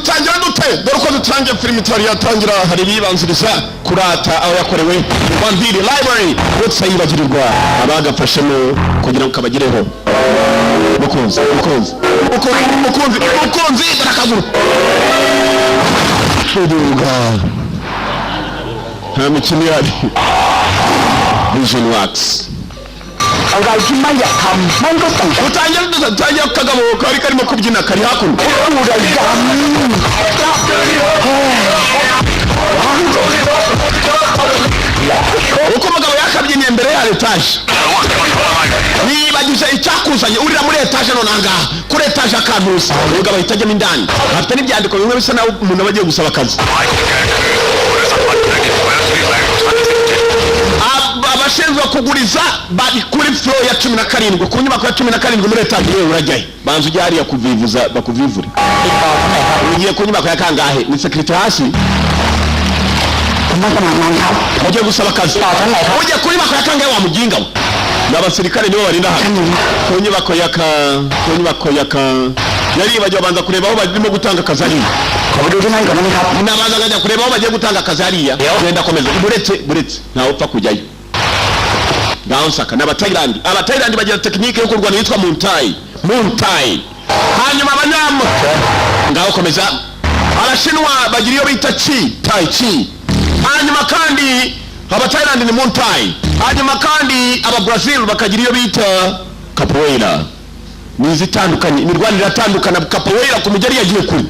dutangira dute dore uko dutangiye filime itari yatangira hari ibibanziriza kurata aho yakorewe Rwandiri Library ndetse yibagirirwa abagafashemo kugira ngo kabagireho mukunzi barakaguru Fuduga nta mikino yari Vision Worksอะไรที่ไม่อยากทำมันก็ต้องutangira kagabo kari karimo kubyina kari hakuno uko umugabo yakabyiniye imbere ya etaje nibagije icyakuzanye urira muri etaje none angaha kuri etaje akantusa umugabo ahita ajyamo indani afite n'ibyandiko bimwe bisa naho umuntu aba agiye gusaba akazi abashinzwe kuguriza bari kuri floor ya 17 ku nyubako ya 17 muri etaje yewe urajyayo banzu ujya hariya kuvivuza bakuvivure ugiye ku nyubako ya kangahe ni secretary hasi ugiye gusaba akazi ugiye ku nyubako ya kangahe wa muginga we n'abasirikare nibo barinda hano ku nyubako ya yari bajya banza kureba aho barimo gutanga akazi hariya nabanza kujya kureba aho bagiye gutanga akazi hariya genda komeza buretse ntawe upfa kujyayo Gaonsaka n'Abatayilandi bagira tekinike yo kurwana yitwa Muntai hanyuma abanyama ngaho komeza Abashinwa bagira iyo bita Tai Chi hanyuma kandi Abatayilandi ni Muntai hanyuma kandi Ababrazil bakagira iyo bita Capoeira nizitandukanye imirwanire atandukana Capoeira ku mujyi yagiye kuri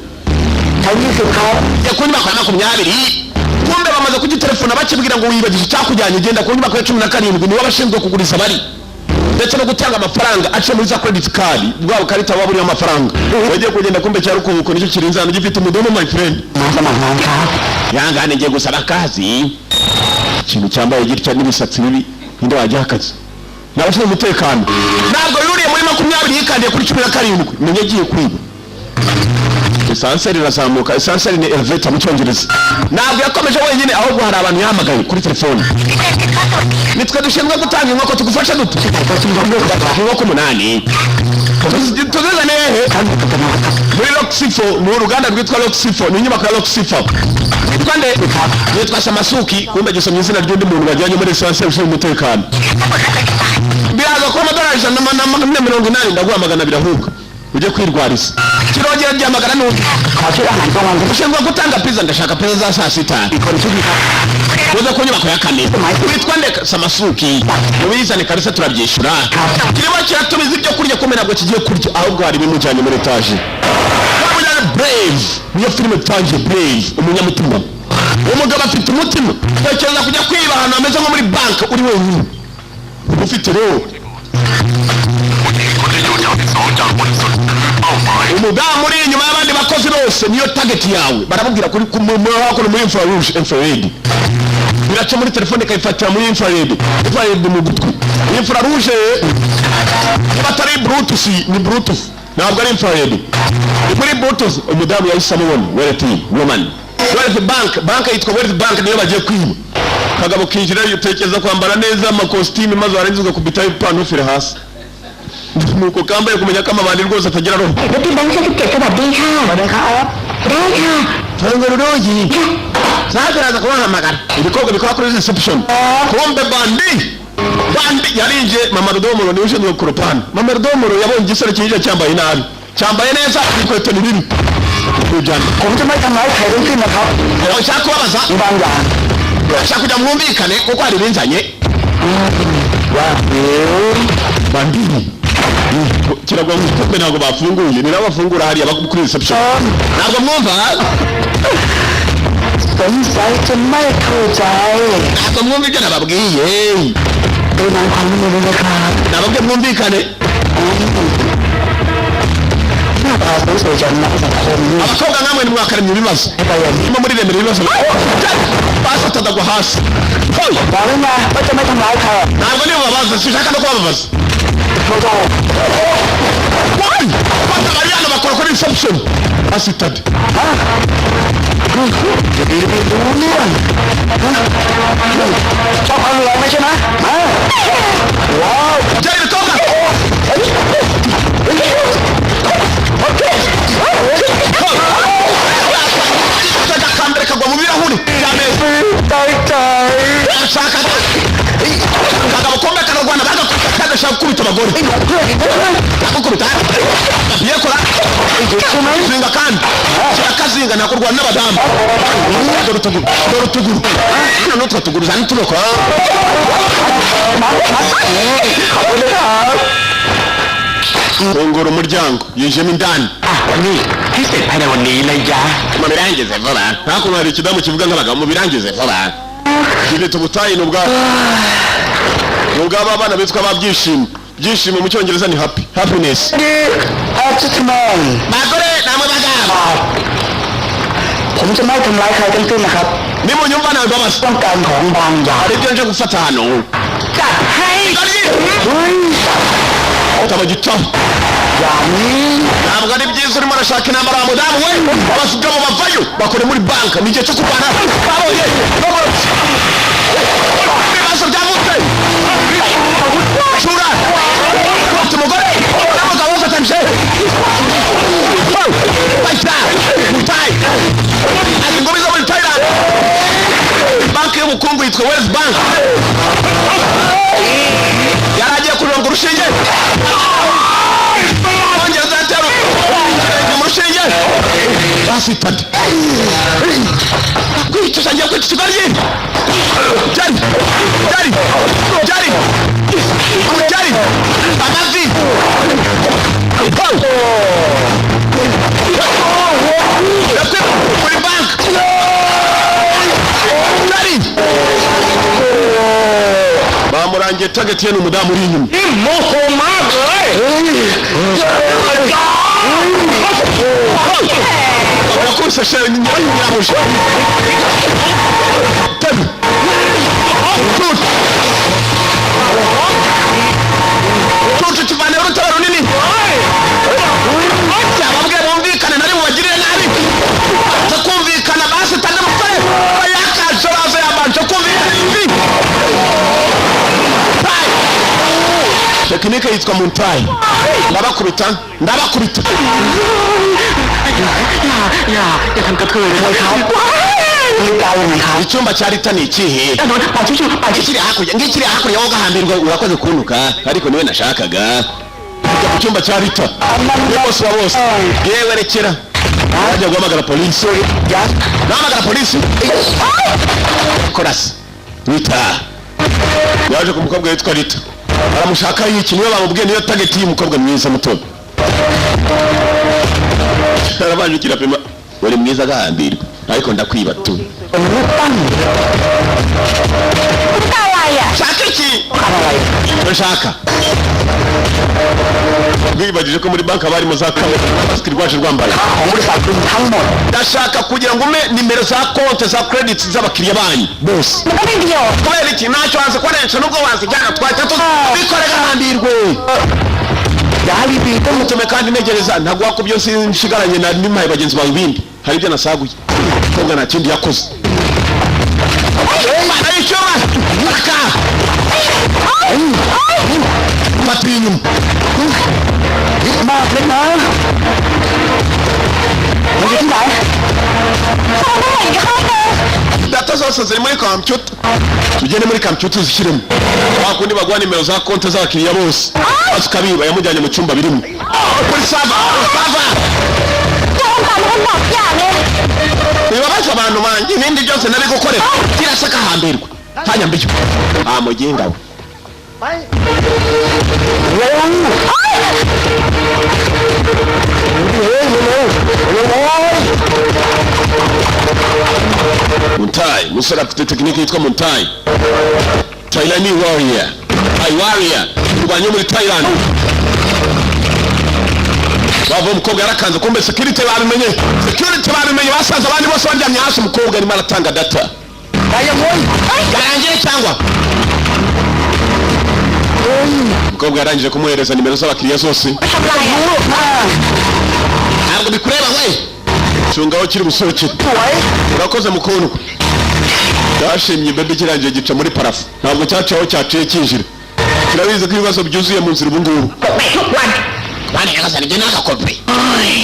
yakuni bakwana 20 kumbe bamaze kugitelefona bakibwira ngo wibagije cyakujyanye genda ku nyubako ya 17 ni wabashinzwe kuguriza bari ndetse no gutanga amafaranga ace muri za credit card bwabo karita waburi amafaranga wagiye kugenda kumbe cyari kubuko nicyo kirinzana gifite umudomo my friend yangane ngiye gusaba akazi ikintu cyambaye gitya n'ibisatsi bibi inde wajya akazi nabashinzwe umutekano ntabwo yuriye muri 20 yikandiye kuri 17 menye giye kwiba esanseri razamuka esanseri ni elevator mu cyongereza ntabwo yakomeje wenyine ahubwo hari abantu yahamagaye kuri telefone nitwe dushinzwe gutanga inkoko tugufasha dute inkoko 8 tuzizane hehe muri Roxifo mu ruganda rwitwa Roxifo ni inyubako ya Roxifo twande nitwa Samasuki kumbe gisomye izina ry'undi muntu bajyanye muri esanseri ushinzwe umutekano biraza ko amadolari 180 ndaguhamagana birahuka uje kwirwariza kirongera ryamagana n'undi ushinzwe gutanga pizza ndashaka pizza za saa 6 uza ku nyubako ya 4 witwa nde Samasuki ubizane karisa turabyishura kirimo kiratumiza ibyo kurya kumena nabwo kigiye kurya ahubwo hari bimujyanye muri etage wabujyana Brave niyo filime tangiye Brave umunyamutima umugabo afite umutima tekereza kujya kwiba ahantu ameze nko muri bank uri wenyine ufite rero umudamu uri inyuma y'abandi bakozi bose niyo target yawe barabubwira kuri muri infrared biraca muri telefone kayifatira muri infrared mu gutwi infrarouge batari bluetooth ni bluetooth ntabwo ari infrared muri bluetooth umudamu yahise amubona wereti woman Wealth bank yitwa Wealth bank niyo bagiye kwiba kagabo kinjira yutekereza kwambara neza amakositime maze warangiza kubita ipantufire hasi nuko kambaye kumenya kama bandi rwose atagira roho Ruti bank certificate สวัสดีค่ะได้ค่ะTangarudoji Sagaraza kubahamagara ibikorwa bikora kuri reception kumbe bandi yarinje mama Rudomoro ni ushinzwe kuropana mama Rudomoro yabonye igisore kinje cyambaye nabi cyambaye neza ikweto ni bibi kujana ผมจะไม่ทำร้ายใครทั้งสิ้นนะครับ ushaka kubabaza บางอย่าง ushaka kujya mwumvikane kuko hari binzanye bandini kiragwa mutwe ntabwo bafunguye ni nabo bafungura hariya kuri reception ntabwo mwumva สงสัยจะไม่เข้าใจ ntabwo mwumva ibyo nababwiye เป็นนางความไม่รู้นะครับ nababwiye mwumvikane หน้าตาสวยๆจังนะสังคมนี่ abakobwa namwe nimwakaremye ibibazo nimwe muri remera ibibazo basatadaga hasi บอกเลยนะว่าจะไม่ทำร้ายใคร ntabwo nibo babaza sinshaka no kubabaza โทษ fata bariyana bakora kuri reception asitade จะดีไม่รู้เรื่องชอบความรุนแรงไหมใช่ไหมว้าว jya ibikobwa urashaka gukubita abagore gukubita yekora zinga kandi kirakazinga nakurwana n'abadamu dore utuguru n'utwo tuguru zani turoko fungura umuryango yinjiyemo indani ni kise hano ni najya mubirangize vuba ntakuntu hari ikidamu kivuga nk'abagabo mubirangize vuba kibita ubutayi n'ubwabo abana bitwa babyishimo byishimo mu cyongereza ni happiness bagore namwe bagabo ผมจะไม่ทำร้ายใครทั้งสิ้นนะครับ nimunyumva nawe mbabazi ต้องการของบางอย่าง hari ibyo nje gufata hano จัดให้เฮ้ย utabagitaho อย่างนี้ ntabwo ari byiza urimo arashaka intambara wa mudamu we abasugabo bavayo bakore muri banka ni igihe cyo kurwana babonye ibibazo byavutse shura ufite umugore n'abagabo bafatanyije bayita mutayi ati ngo biza muri Thailand banki y'ubukungu yitwa West Bank yaragiye kuronga urushinge ongereza yatera mu rushinge basitade kwicisha ngiye kwica ikigali jari amavi muri banki jari bamurangiye tageti ye ni umudamu uri inyuma yakubise shere nyamuje tabi tutu kivane urutara runini cyababwiye bumvikane nari mubagirire nabi takumvikana basi tande mutare bayakaje baze yabanje kumvikana ibi tekinike yitwa muntayi ndabakubitaอย่าทำกระเทยเลยครับมีเกาไหมครับ icyumba cya Rita ni ikihe ngikiri hakurya wowe ugahambirwa urakoze kuntuka ariko niwe nashakaga kujya ku cyumba cya Rita ni bose wa bose yewe rekera wajya guhamagara polisi nahamagara polisi korasi Rita yaje ku mukobwa witwa Rita aramushaka yiki niwe bamubwiye niyo tageti y'umukobwa mwiza muto arabanje pema uri mwiza agahambirwa ariko ndakwiba tu shaka iki urashaka bwibagije ko muri banki barimo za kamera n'amasiki rwaje rwambaye ndashaka kugira ngo ume nimero za konti za credit z'abakiriya banyu bose kubera iki ntacyo wanze koresha nubwo wanzijyana twahita tubikore gahambirwe yari bita mutume kandi negereza ntabwo wakubyo sinshigaranye na nimaye bagenzi bawe ibindi hari ibyo nasaguye konga nta kindi yakoze ayishoma baraka patri inyuma mากเลยนะมันอยู่ที่ไหนdata zose ziri muri computer tugende muri computer zishyiremo bakundi bagwa nimero za konti z'abakiriya bose basukabiba yamujyanye mu cyumba birimo kuri sava nibabaza abantu banjye ibindi byose nari gukorera kirasaka hambirwa ntanyambirwa mugenga we Muntayi musore afite tekinike yitwa Muntayi Thailand warrior turwanye muri Thailand bava umukobwa yarakanze kumbe security babimenye basanze abandi bose bandyamye hasi umukobwa arimo aratanga data yarangiye cyangwa umukobwa yarangije kumuhereza nimero z'abakiriya zose ntabwo bikureba we cyungaho kiri busohokere urakoze mukundwa cyashimye bebe kirangiye gica muri parafu ntabwo cyacaho cyaciye kinjira kirabizi ko ibibazo byuzuye mu nzira ubungubu bana yagasana ibyo nagakope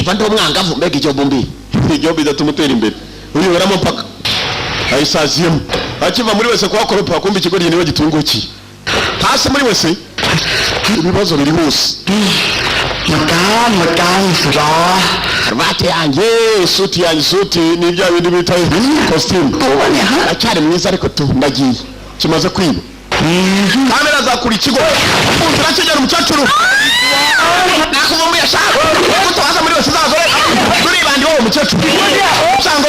vandi umwangavu mbega ijyobo mbi ijyobo idatuma utera imbere uyoberamo mpaka ayisaziyemo akiva muri wese kuhakoropa kumva ikigoryi niwe gitungukiye hasi muri wese ibibazo biri hose มาการสุดอ karuvati yanjye isuti ni bya bindi bita costume acyari mwiza ariko ndagiye kimaze kwiba kamera zakura ikigo unzira kigera umukecuru nakuvumbuye ashaka kuko waza muri wese zazore turi bandi wowe umukecuru cyangwa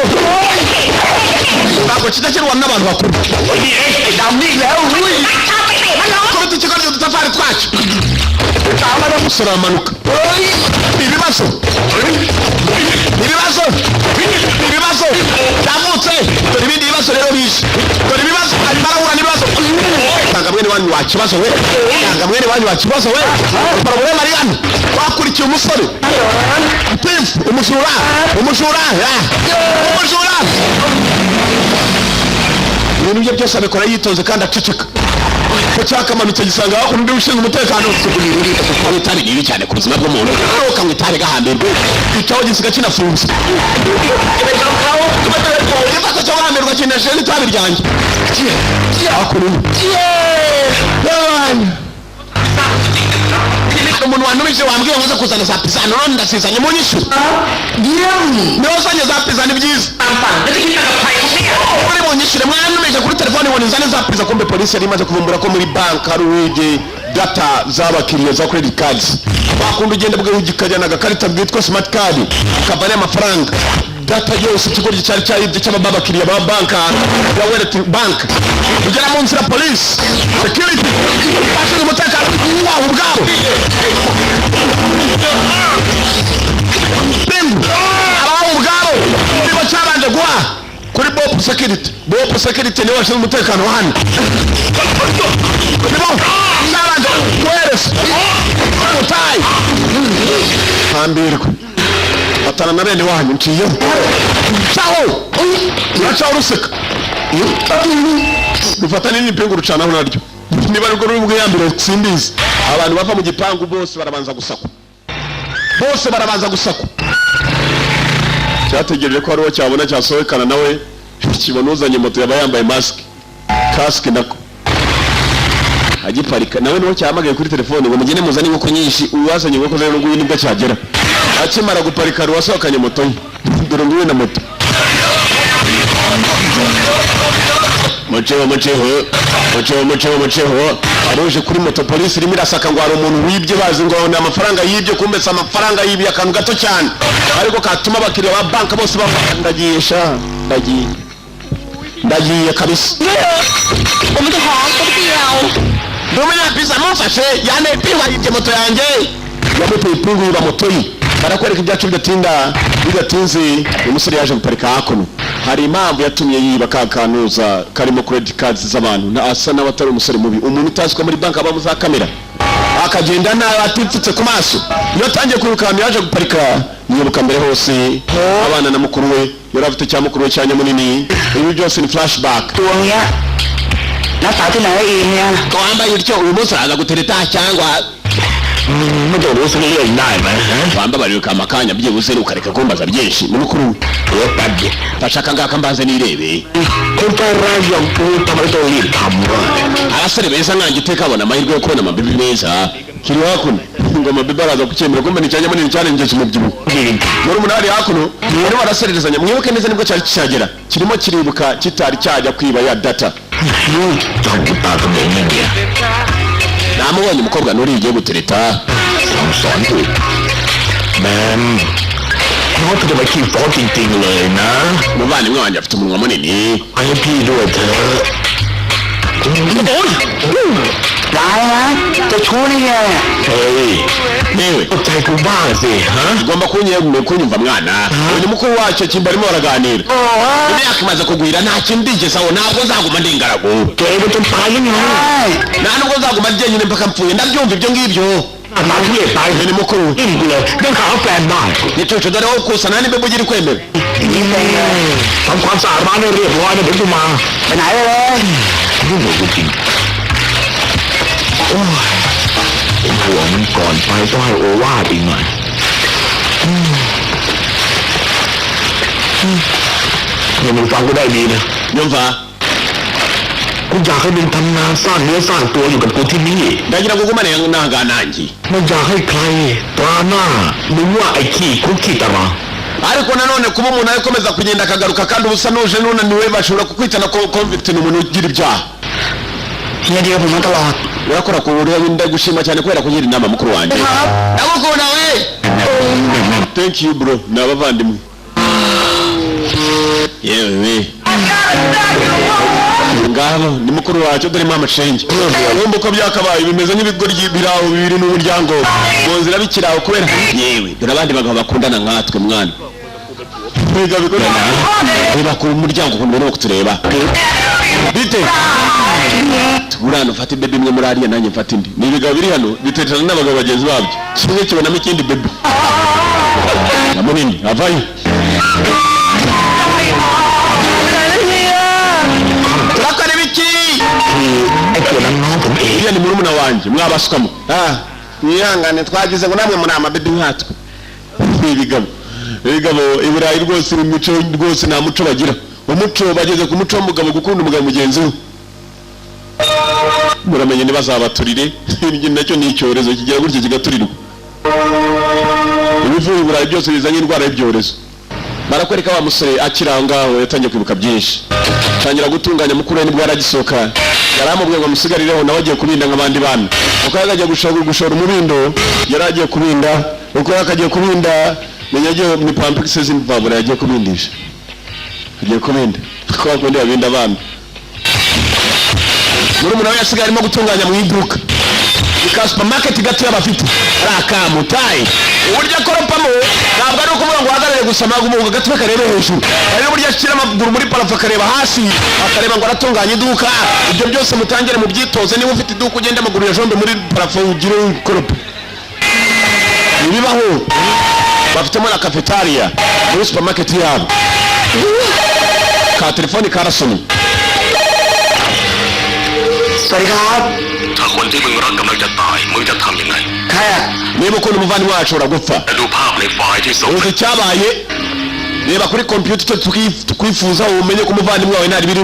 ntabwo kidakirwa n'abantu bakuru kubita ikigo ry'udutafari twacu umusore amanuka ibibazo byavutse dore ibindi bibazo rero bije dore ibibazo arimo arahura n'ibibazo nanga mwene wanyu wakibazo we barabure Mariana wakurikiye umusore pimfu umujura ibintu bye byose abikora yitonze kandi aceceka ko cyakamanutse gisanga undi ushinzwe umutekano itabi ribi cyane ku buzima bw'umuntu ukanywa itabi gahambirwe icyaho gisiga kinafunze igifato cyo guhambirwa kinashe n'itabi ryanjye umuntu wantumije wambwiye ngo uze kuzana za pizza none ndasizanye mu nyishu niho uzanye za pizza ni byiza muri mu nyishure mwantumije kuri telefone ngo nizane za pizza kumbe polisi yari imaze kuvumbura ko muri bank hari uwibye data z'abakiriya za credit cards bakunda ugenda bw'ugikajyana agakarita bwitwa smart card ukavana amafaranga data yose ikigo cyari cyaribye cy'ababakiriya ba banka ya Wellington bank ugera mu nzira police security bashinzwe umutekano waho ubwabo abaho ubwabo nibo cyabanje guha kuri Bob security niwe washinzwe umutekano wa hano nibo cyabanje guhereza umutayi hambirwa atana na bene wanyu nciye uracaho ruseka rufata nini ipingu rucanaho naryo niba rwo ruri bwiyambire simbizi abantu bava mu gipangu bose barabanza gusakwa cyategereje ko ari uwo cyabona cyasohokana nawe kibona uzanye moto yaba yambaye kasike nako agiparika nawe niho cyahamagaye kuri telefone ngo mugende muzane inkoko nyinshi uwazanye inkoko zero nguyu nibwo cyagera akimara guparika ruwasohokanye moto ye dore nguyu na moto muceho aruje kuri moto polisi irimo irasaka ngo hari umuntu wibye bazi ngo ni amafaranga yibye kumbese amafaranga yibye akantu gato cyane ariko katuma abakiriya ba banka bose bafata ndagiye kabisa Domina pizza mufashe yane pingwa yibye moto yanjye yamuteye ipingu yiba moto ye barakwereka ibyacu bidatinze umusore yaje guparika hakuno hari impamvu yatumye yiba kakanuza karimo credit cards z'abantu asa n'abatari umusore mubi umuntu utaziko muri banka aba muza kamera akagenda nawe atipfutse ku maso iyo atangiye kwirukanka yaje guparika yibuka mbere hose abana na mukuru we yari afite cya mukuru we cyanya munini ibi byose ni flashback ko wambaye utyo uyu munsi araza gutereta cyangwa mujoro wose niyo inama wambabarira kamakanya byibuze ukareka kumbaza byinshi ni mukuru we yabye bashaka ngaka mbanze nirebe kumparaje kuta marito yitamwa abasore beza nkangiteka abona amahirwe yo kubona amabibi meza kiri hakuno ngo amabibi araza kucyemera kumbe nicanye munini cyane ngeje umubyibuho muri umunani hakuno muri barasererezanya mwibuke neza nibwo cyari cyagera kirimo kiribuka kitari cyajya kwiba ya data namubonye umukobwa nuri igiye gutereta amusonze nko tujya bakifaho tintingi lena umuvandimwe wanjye afite umunwa munini ayipidota newe ugomba kunyumva mwana uyu mukuru wacyo kimba arimo baraganira imyaka imaze kugwira nta kintu ndigezaho ntabwo nzaguma ndi ingaragu nta nubwo nzaguma njyenyine mpaka mpfuye ndabyumva ibyo ngibyo ni mukuru nicucu dore wowe kusana nibe bugira kwemeraหัวมันก่อนไปต้องให้โอวาทอีกหน่อยเนี่ยมึงฟังกูได้ดีนะ ยมฟ้า กูอยากให้มึงทำงานสร้างเนื้อสร้างตัวอยู่กับกูที่นี่ ndagira ngo ugumane nanga nanjye ไม่อยากให้ใครตราหน้ามึงว่าไอ้ขี้คุกขี้ตาราง ariko nanone kuba umuntu akomeza kugenda akagaruka kandi ubusa nuje nunaniwe bashobora kukwitana convict n'umuntu ugira ibyaha เฮียเดียวผมมาตลอด urakora ku buryo ndagushima cyane kubera kugira inama mukuru wanjye ndagukunda we thank you bro nabavandimwe yewe ngabo ni mukuru wacu dore mama shenge wumva uko byakabaye bimeze nk'ibigoryi biraho bibiri n'umuryango mu nzira bikiraho kubera yewe dore abandi bagabo bakundana nkatwe mwana biga bikorana reba ku muryango ukuntu barimo kutureba bite turano fata baby imwe muri ariya nanjye mfata indi ni ibigabo biri hano biterana n'abagabo bagenzi babyo kimwe kibonamo ikindi baby namunini avayo turakora ibiki iriya ni murumuna wanjye mwabasukamo mwihangane twagize ngo namwe muri amabebi nkatwe ibigabo iburayi rwose imico rwose nta muco bagira umuco bageze ku muco w'umugabo gukunda umugabo mugenzi we muramenye ntibazabaturire iki nacyo ni icyorezo kigira gutya kigaturirwa ibivuye iburayi byose bizanye indwara y'ibyorezo barakwereka wa musore akiri aho ngaho yatangiye kwibuka byinshi tangira gutunganya mukuru we nibwo yaragisoka yaramubwiye ngo amusigarireho nawe agiye kubinda nk'abandi bana uko yagagiye gushora umubindo yari agiye kubinda uko yakagiye kubinda menya agiye ni pampexes imvabura yagiye kubindisha agiye kubinda kuko bakundi babinda abana murumuna we yasigaye arimo gutunganya mu iduka ika supermarket gato y'abafite rakamutaye uburyo akoropamo ntabwo ari ukuvuga ngo uhagarare gusa amagumu gatwe karebe hejuru ari n'uburyo ashyira amaguru muri parafu akareba hasi akareba ngo aratunganya iduka ibyo byose mutangire mu byitoze niba ufite iduka ugenda amaguru yajombe muri parafu ugire ukoropa ibibaho bafitemo na cafetaria muri supermarket yabo ka telefoni karasoni สวัสดีครับ ถ้าคนที่มึงรักกำลังจะตายมึงจะทำยังไง ใครอ่ะ niba ukunda umuvandimwe wacu uragupfa และดูภาพในไฟล์ที่ส่ง uzi icyabaye reba kuri computer icyo tukwifuza umenye ko umuvandimwe wawe ntari biri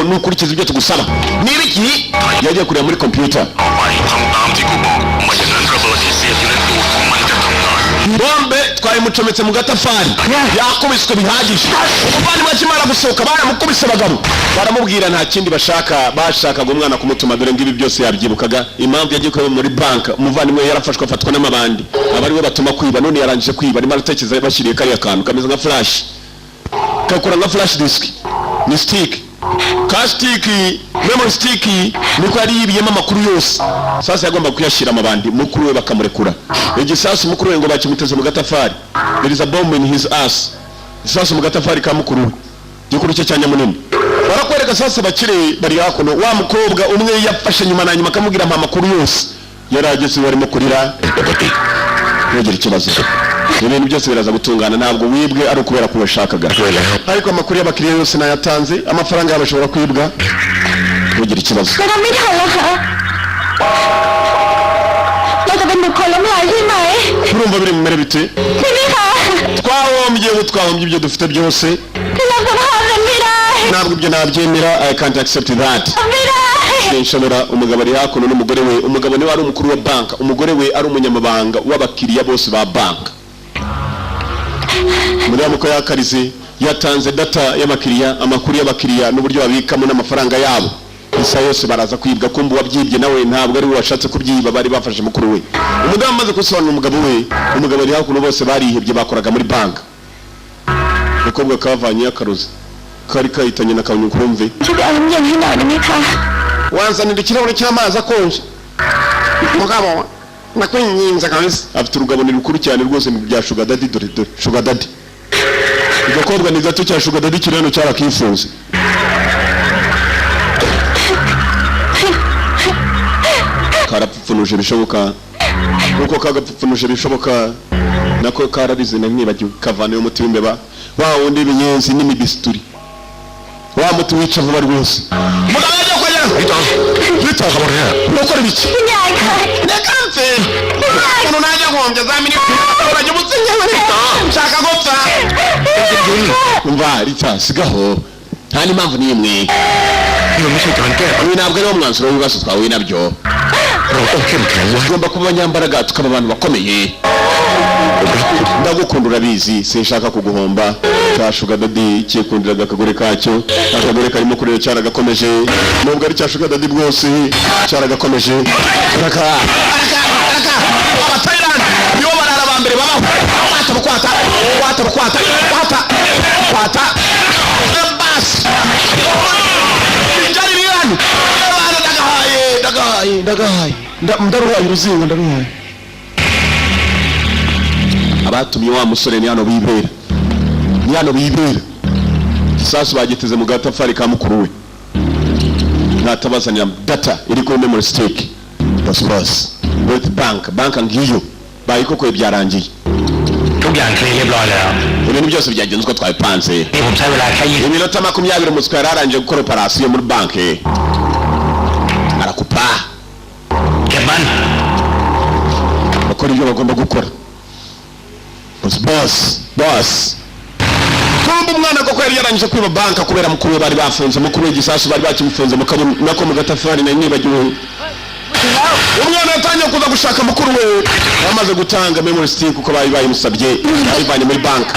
n'ukurikiza ibyo tugusaba niba iki yagiye kureba muri computer เอาไปทำตามที่กูบอกไม่อย่างนั้นระเบิดที่เสียบอยู่ในตูดของมันจะทำงาน bombe twayimucometse mu gatafari yakubiswe bihagije umuvandimwe akimara gusohoka baramukubise abagabo baramubwira nta kindi bashakaga umwana kumutuma dore ngo ibi byose yabyibukaga impamvu yagiye kuba muri banka umuvandimwe yarafashwe afatwa n'amabandi abari we batuma kwiba none yarangije kwiba arimo aratekereza bashyiriye kariya kantu kameze nka flash kakora nka flash disk ni stick ka stick memory stick niko yari yibiyemo amakuru yose sasa yagomba kuyashyira amabandi mukuru we bakamurekura igisasu mukuru we ngo bakimuteze mu gatafari there is a bomb in his ass igisasu mu gatafari ka mukuru we gikuru cye cyanya munini barakwereka sasa bakire bari hakuno wa mukobwa umwe yafashe nyuma na nyuma akamubwira amakuru yose yarageze barimo kurira ntugira ikibazo ibintu byose biraza gutungana ntabwo wibwe ari ukubera ko washakaga ariko amakuru y'abakiriya yose nayatanze amafaranga yabo ashobora kwibwa ntugira ikibazo เราไม่ทันแล้วค่ะเราจะเป็นบุคคลล้มละลายใช่ไหม urumva biri mu mere bite ใช่ไหมคะ twahombye ibyo dufite byose ที่เราจะพากันไม่ได้ ntabwo ibyo nabyemera I can't accept that ไม่ได้ nshobora umugabo ari hakuno n'umugore we umugabo niwe ari umukuru wa banka umugore we ari umunyamabanga w'abakiriya bose ba banka muri amuko yakarize yatanze data y'abakiriya amakuru y'abakiriya n'uburyo babikamo n'amafaranga yabo isa yose baraza kwibwa kumbu wabyibye nawe ntabwo ari we washatse kubyiba bari bafashe mukuru we umudamu amaze gusobanura umugabo ari hakuno bose barihebye bakoraga muri banka umukobwa kavanye akaruzi kari kahitanye na kanyukurumve ช่วยไปเอาน้ำเย็นให้หน่อยได้ไหมคะ wanzanira ikirahure cy'amazi akonje mugabo nakwinginze kabisa afite urugabano rukuru cyane rwose mu bya sugar daddy dore sugar daddy igakobwa ni gato cya sugar daddy kireno cyarakifuza karapfunuje bishoboka uko kagapfunuje bishoboka nako kararize na mwibagiwe kavana yo muti w'imbeba wa wundi ibinyenzi n'imibisituri wa muti wica vuba rwose mugabo ajya kwajya bita kabone ukora biki คุณยายค่ะ ndakanze umuntu najya ngombye zamini urajya umutsinya barita shaka gopfa umva rita sigaho nta n'impamvu n'imwe มันไม่ใช่การแก้ปัญหา uyu ntabwo ariwo mwanzuro w'ibibazo twahuye nabyo เราต้องเข้มแข็งไว้ tugomba kuba abanyambaraga tukaba abantu bakomeye ndagukunda urabizi sinshaka kuguhomba ka Sugar Daddy cyikundiraga akagore kacyo akagore karimo kureba cyaragakomeje nubwo ari cya Sugar Daddy bwose cyaragakomeje raka Thailand nibo barara bambere babaho kwata bas njari birani abana ndagahaye ndaruhaye uruzingo ndaruhaye abatumye wa musore ni hano bibera gisasu bagiteze mu gatafari ka mukuru we natabazanira data iri kuri memory stick bas with bank ngiyo bayikokoye byarangiye ทุกอย่างเคลียร์เรียบร้อยแล้ว ibintu byose byagenze uko twabipanze นี่ผมใช้เวลาแค่20 iminota 20 umuswa yararangije gukora operasiyo muri banki arakupa เก็บมัน bakora ibyo bagomba gukora boss kumva umwana koko yari yarangije kwiba banka kubera mukuru we bari bafunze mukuru we gisasu bari bakimufunze nako mu gatafari na nibagiwe umwana yatangiye kuza gushaka mukuru we yamaze gutanga memory stick uko bari bayimusabye ayivanye muri banka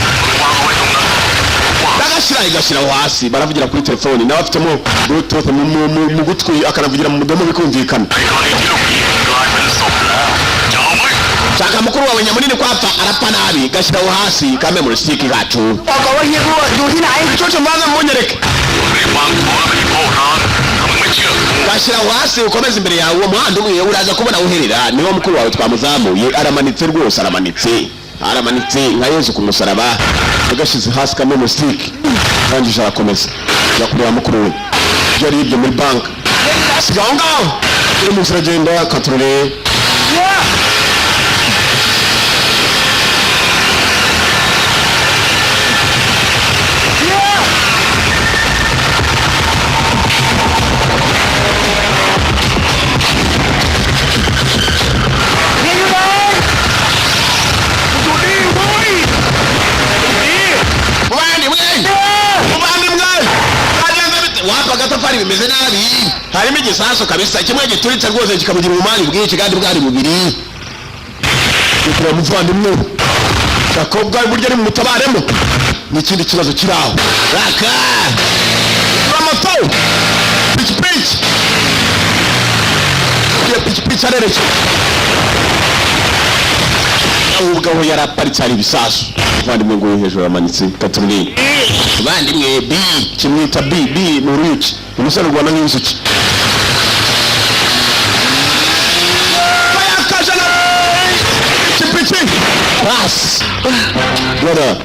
igashyiraho hasi baravugira kuri telefoni nawe afitemo bluetooth mu gutwi akanavugira mu mudomo bikumvikana shaka mukuru wawe nyamunini kwapfa arapfa nabi gashyiraho hasi ka memory stick gacu cyo mbanza munyereke gashyiraho hasi ukomeze imbere yawe uwo muhanda umwe uraza kubona uherera niwo mukuru wawe twamuzamuye aramanitse rwose aramanitse nka Yesu ku musaraba agashyize hasi ka memory stick arangije arakomeza ajya kureba mukuru we byari ibyo muri banki sigaho ngaho uri mu nzira agenda katurere agatafari bimeze nabi harimo igisasu kabisa kimwe gituritse rwose kikamugira ubumani bwinshi kandi bwari bubiri ukura muvandimwe Jacob bwari buryo ari mu mutabaremo n'ikindi kibazo kiraho raka moto pichi arereke ubwo aho yaraparitse hari ibisasu muvandimwe ngo hejuru amanitse katumwe bandimwe B kimwita B mu ruyuki umusore rwana nk'inzuki bayakajana kipichi bas bora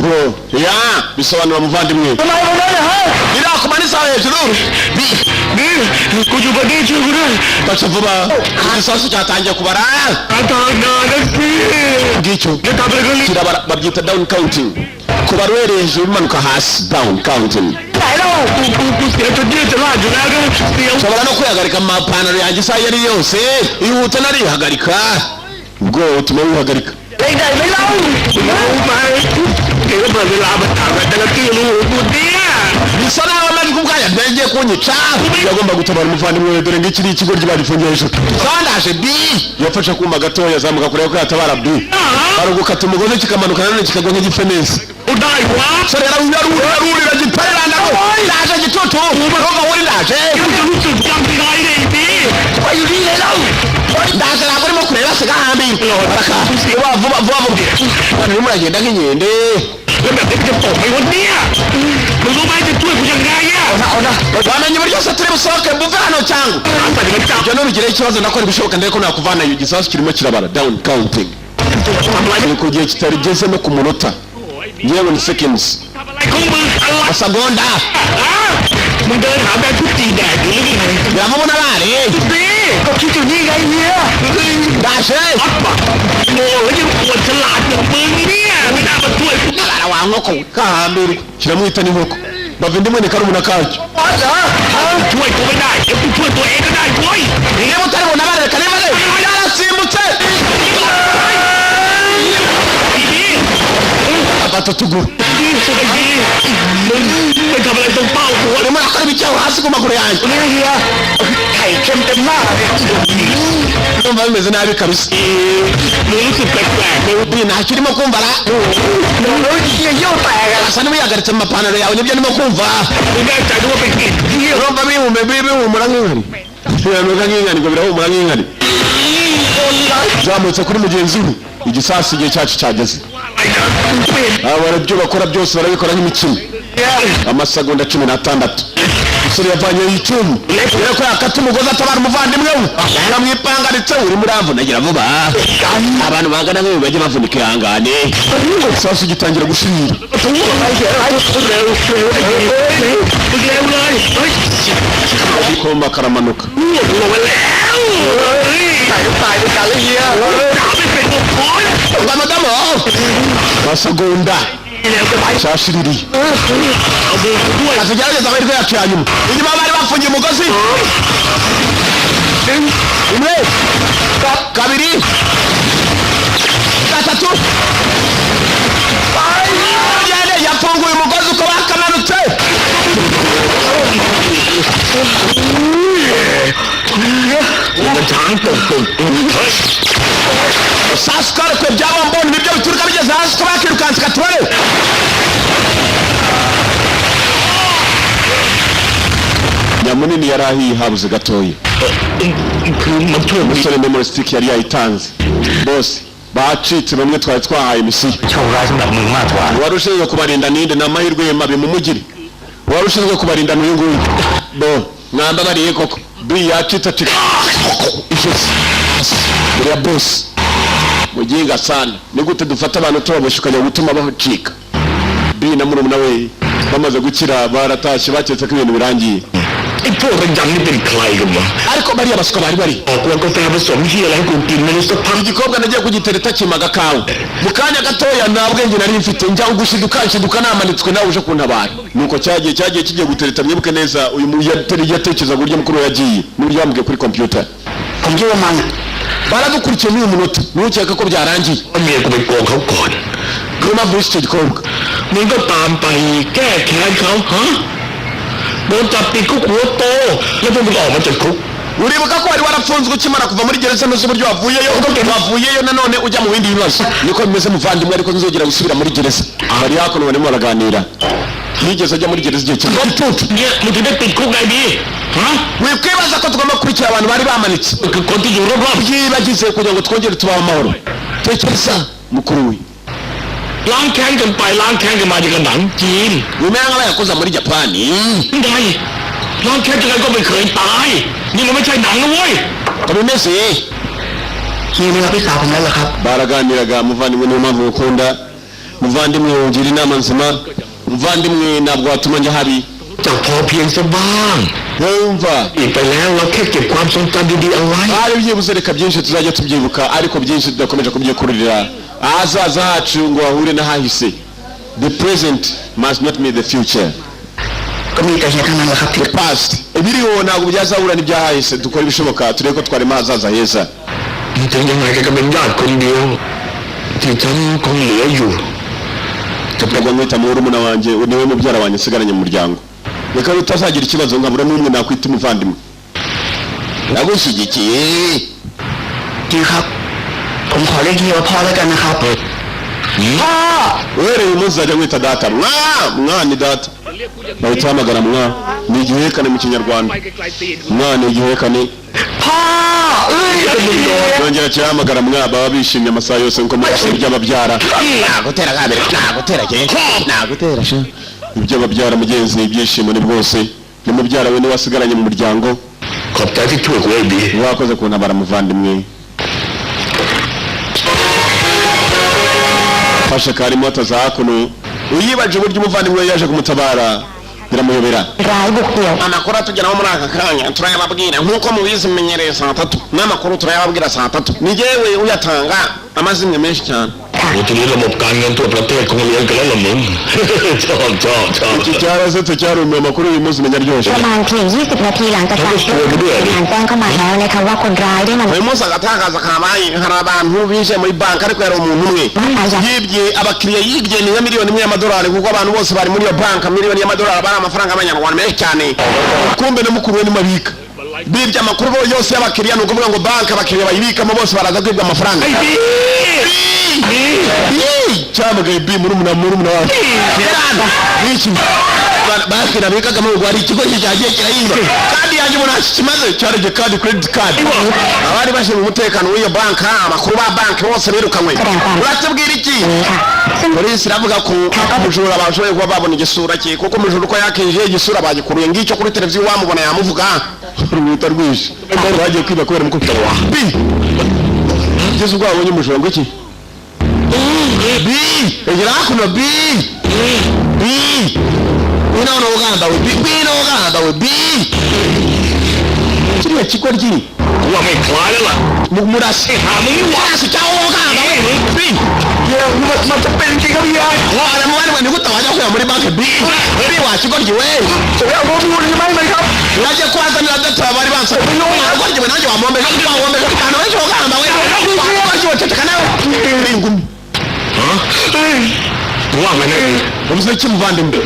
bro bisobanura muvandimwe irakumanisa hejuru kujuba gicu guru bacha vuba igisasu cyatangiye kubara ngicyo kirabara babyita down counting kubarwere hejuru bimanuka hasi down counting sobora no kwihagarika amapantaro yanjye isaha yari yose ihuta narihagarika ubwo utuma wihagarika bisa naho amajwi ubwaya bwengeye kunyica yagomba gutabara umuvandimwe we dore ngiki ikigo ry'ibarifungiye hejuru sandaje B yafashe kuma gatoya azamuka kureba ko yatabara B barugukata umugozi kikamanuka nanone kikagwa nk'igifenesi sore yarurira gitarana ndaje gitutu uvuga wuri ndaje ndaje ntabwo urimo kureba siga hambi vuba bwana urimo uragenda nk'inkende wamenye uburyo se turi busohoke mbuve hano cyangwa ibyo nurugire ikibazo ndakora ibishoboka ndetse ko nakuvana iyo gisasu kirimo kirabara down counting ku gihe kitarigeze no ku munota yewe ni seconds amasegonda biramubona bari ndaje abara wa nkoko kahambiri kiramwita n'inkoko bava indi mwene karumuna kacyo niba utaribona bareka niba yarasimbutse agatotuguru ไปทำอะไรตรงเป้าหัว urimo urakora ibicyaho hasi ku maguru yanjye เนี่ยเฮียไข่เค็มเต็มหน้าเลย ndumva bimeze nabi kabisa หนูรู้สึกแปลกๆเลย Bi ntacyo urimo kumva ra หนูเฮียเยี่ยวแตกอะ asa n'ubuyagaritse mu mapantaro yawe nibyo ndimo kumva ไม่แน่ใจด้วยว่าเป็นกลิ่นเฮีย urumva bihumura nk'inkari biranuka nk'inkari ngo birahumura nk'inkari zamutse kuri mugenzi we igisasi igihe cyacu cyageze aba barabyo bakora byose barabikora nk'imikino amasegonda 16 umusore yavanyeho icyuma rero ko yakata umugozi atabara umuvandimwe we yamwipangaritse urimo uramvunagira vuba abantu bangana nk'ibi bajye bavunika ihangane igisasu gitangira gushirira เร็วเลยเฮ้ย ikomba karamanuka ลงมาแล้วตายด้วยกันเลยเฮียด่าไม่เป็นตัวพอย madamu amasegonda cyashiririye เอามือด้วย tugerageza amahirwe yacu ya nyuma inyuma bari bafungiye umugozi umwe kabiri gatatu yafunguye umugozi uko bakamanutse sasa twarekwe byaba mbona ibyo bituruka bigeze hasi ko bakirukanse katubare nyamunini yari ahiye habuze gatoya คือมันช่วย umusore memory stick yari yayitanze bose bacitse bamwe twari twahaye misiyo โชคร้ายสำหรับมึงมากกว่า wari ushinzwe kubarinda ninde n'amahirwe ye mabi mumugire wari ushinzwe kubarinda n'uyu nguyu bo mwambabariye koko bi yacitse acika ijosi uriya bosi muginga sana ni gute dufata abantu tubabashukanya gutuma bacika bi na murumuna we bamaze gukira baratashye baketse ko ibintu birangiye ไอ้พวกระยำนี่เป็นใครกันวะ ariko bariya basuka bari ออกกาแฟผสมที่อะไรให้กูกินไม่รู้สักพัก igikobwa nagiye kugitereta kimaga kawe mu kanya gatoya nta bwenge nari mfite njya gushiduka namanitswe nawe uje kuntabara nuko cyagiye kigiye gutereta mwibuke neza uyu yatekereza uburyo mukuru yagiye n'uburyo yambwiye kuri computer ผมคิดว่ามัน baradukurikiye n'uyu munota ntukeka ko byarangiye เมียกูไปโกงเขาก่อน niyo mpamvu y'icyo gikobwa มึงก็ตามไปแก้แค้นเขาฮะโดนจับติดคุกหัวโตแล้วพวกมึงออกมาจากคุก uribuka ko wari warafunzwe ukimara kuva muri gereza ntuzi uburyo wavuyeyo nanone ujya mu bindi bibazo niko bimeze muvandimwe ariko nzongera gusubira muri gereza bari hakuno barimo baraganira nigeze ajya muri gereza igihe kimwe เนี่ยมึงถึงได้ติดคุกไงดีฮะ wikwibaza ko tugomba gukurikira abantu bari bamanitse คือคนที่อยู่รอบ byibagize kugira ngo twongere tubaho amahoro tekereza mukuru we ๆล้างแค้นกันไปล้างแค้นกันมาอย่างกับหนังจีน bimera nk'abayakoze muri japani ไงล้างแค้นยังไงก็ไม่เคยตายนี่มันไม่ใช่หนังนะเว้ย ko bimeze เฮียนี่รับพี่สาวผมแล้วเหรอครับ baraganiraga muvandimwe niyo mpamvu ukunda muvandimwe wongera inama nzima muvandimwe ntabwo watuma njya habi จะพอเพียงซะบ้าง yumva อีกไปแล้วเราแค่เก็บความทรงจำดีๆเอาไว้ hari byibuze reka byinshi tuzajya tubyibuka ariko byinshi tudakomeje kubyikururira ahazaza hacu ngo hahure n'ahahise the present must not mean the future ก็มีแต่เฮียทั้งนั้นแหละครับที่ the past ibiriho ntabwo byazahura n'ibyahahise dukora ibishoboka turebe ko twarema ahazaza heza ถึงยังไงก็เป็นญาติคนเดียวที่ฉันคงเหลืออยู่ tukagwa mwita murumuna wanjye niwe mubyara wanjye nsigaranye mu muryango reka utazagira ikibazo nkabura n'umwe nakwita umuvandimwe nagushyigikiye ดีครับผมขอเรียกเฮียว่าพ่อแล้วกันนะครับ uhereye umunsi uzajya mwita data mwa ni data bahita bahamagara mwa ni igihekane mu kinyarwanda mwa ni igihekane พ่อเอ้ย yongera kihamagara mwa baba bishimye amasaha yose nkuko mwese by'ababyara nagutera kabiri nagutera sha ibyo babyara mugenzi ibyishimo ni bwose ni mubyara we niwasigaranye mu muryango ขอบใจที่ช่วยกูไว้ดี wakoze kuntabara muvandimwe fashe kari moto za hakuno uyibaje uburyo umuvandimwe yaje kumutabara biramuyobera ร้ายบุกเดี่ยว amakuru atugeraho muri aka kanya turayababwira nk'uko mubizi mumenyereye saa 3 n'amakuru turayababwira saa 3 ni jyewe uyatanga amazimwe menshi cyane โอ้ทีนี้ระบบการเงินทั่วประเทศคงเลี้ยงกันแล้วล่ะมึง iki cyarasetse cyarumiye amakuru uyu munsi menya ryose ประมาณเพียง20 นาทีหลังจากการเกิดเหตุการณ์แจ้งเข้ามาแล้วนะคะว่าคนร้ายได้นำ uyu munsi agatangaza kabaye hari abantu bishe muri banki ariko yari umuntu umwe yibye abakiriya yibye ni miliyoni imwe y'amadolari kuko abantu bose bari muri iyo banki miliyoni y'amadolari bari amafaranga y'abanyarwanda menshi cyane kumbe no mukuru we ni mabika bibye amakuru yose y'abakiriya ni ukuvuga ngo banki abakiriya bayibikamo bose baraza kwibwa amafaranga cyamagaye bi muri umuna wawe n'iki bakira bikagamo ngo ari ikigo cyagiye kirayiba kandi yaje umuntu akimaze cyareje kandi credit card abari bashinzwe umutekano w'iyo banki amakuru ba banki bose birukanywe uratubwira iki polisi iravuga ko umujura bashoboye kuba babona igisura cye kuko umujura uko yakinjiye igisura bagikuruye ngicyo kuri televiziyo wamubona yamuvuga urubuta rwinshi bagiye kwiba kubera umukubita wa bi ugeze ubwo wabonye umujura ngo iki bi egera hakuno bi unaona uganda we bi uganda we bi kiriya kigo ryiว่าไม่คล้ายแล้วล่ะ murase murase cyawo uganda we biมันจะเป็นจริงครับพี่ยา wala mwari wani gutawaje kuya muri banki bi wa kigo ryi we ผมเอาข้อมูลใช่ไหมครับ naje kwazanira data bari bansa kigo ryi we naje wamombe kana we uganda we kigo ryi cyo nawe ingumiว่าไงเนี่ย ubuze kimuvandimwe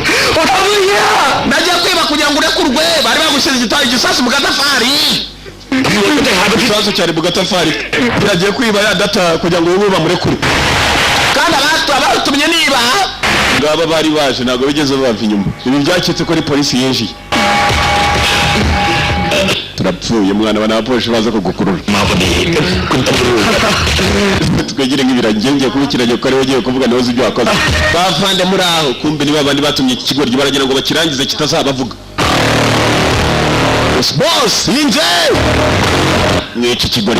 naje kwiba kugira ngo urekurwe bari bagushize igitari gisasi mu gatafari ikibazo cyari mu gatafari nagiye kwiba ya data kugira ngo ubu bamurekure kandi abatumye niba ngaba bari baje ntabwo bigeze bava inyuma ibi byacitse ko ari polisi yinjiye turapfuye mwana banabapolisi baza kugukurura twegere nk'ibirangenge kubikiranye ko ari we ugiye kuvuga nawe uzi ibyo wakoze bavande muri aho kumbe niba abandi batumye iki kigo baragira ngo bakirangize kitazabavuga boss yinje n'iki kigo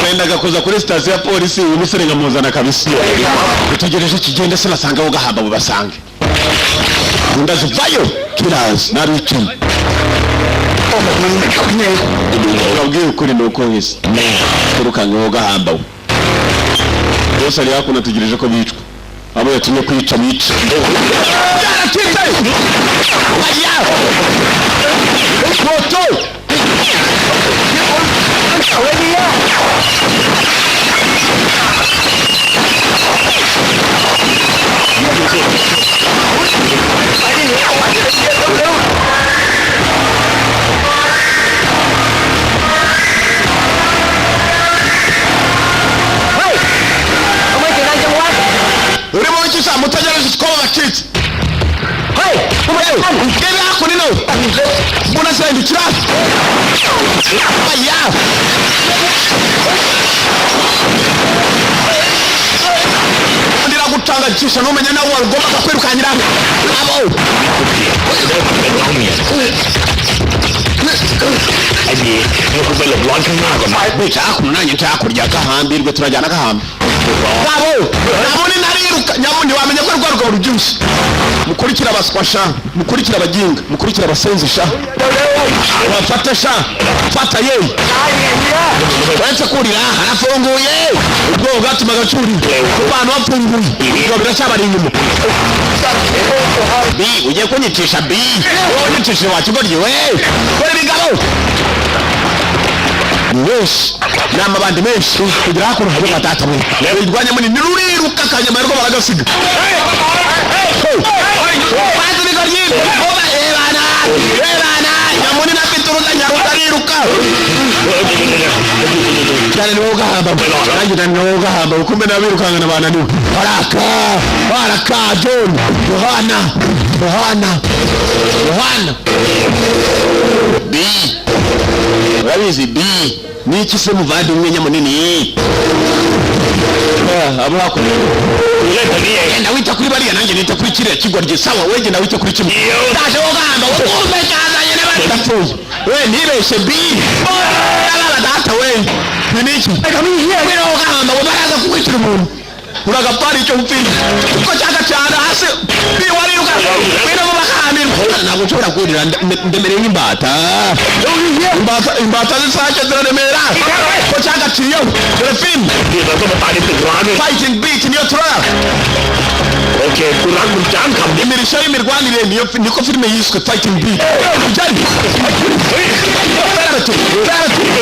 wendaga kuza kuri sitasiyo ya polisi uyu musore nkamuzana kabisa utegereje kigenda se nasanga aho gahamba bubasange ndazivayo kirazi naricumi urabwiye ukuri nuko wese turukanga aho gahamba we bose ari hakuno ategereje ko bicwa abo yatumye kwica bica moto urimo ukisa mutagereje ko bakitse hey ugebe hakuno no mbona sendikira aya ndira gutangagisha numenye nawe ugomba kwirukanyira abo agiye no kuba le blanc na goma bica hakuno nanjye cyakurya gahambirwe turajyana gahamba abo nabone nariruka nyamundi wamenye ko rwaruka urubyushye mukurikira abaswasha mukurikira abaginga mukurikira abasenzi sha bafata sha fata ye uretse kurira harafunguye ubwo bwatumaga curi abantu bapfunguye ibyo biracyabari inyuma bi ugiye kunyicisha bi unyicisha wa kigo ryiwe kora ibigabo wesh nama bandi menshi kugira hakuno habe batata mwe irwanya munini ruriruka kanyama rwo baragasiga bazi bigoryi oba ebana nyamuni na pituruka nyarutariruka cyane niwo gahamba nanjye niwo gahamba ukumbe nabirukanga nabana niwe baraka John Yohana bi urabizi bi niki se muvandimwe nyamunini abo hakuno genda wita kuri bariya nanjye nita kuri kiriya kigo rye sawa we genda wita kuri kimwe ndaje wo gahamba ukumbe cyazanye n'abadapfuye we nibeshe bi ababa data we niki we wo gahamba bo baraza kukwicira umuntu uragapara icyo upfira uko cyaka cyane hasi bi wariruka we no bakahambira nabo nshobora kurira ndemereye nk'imbata imbata zisake ziraremera ko cyagaciyeho dore filime Fighting Beat niyo turara Okay, kurang mencangkam. imirishyo y'imirwanire niko filime yiswe Fighting Beat byari ferabeto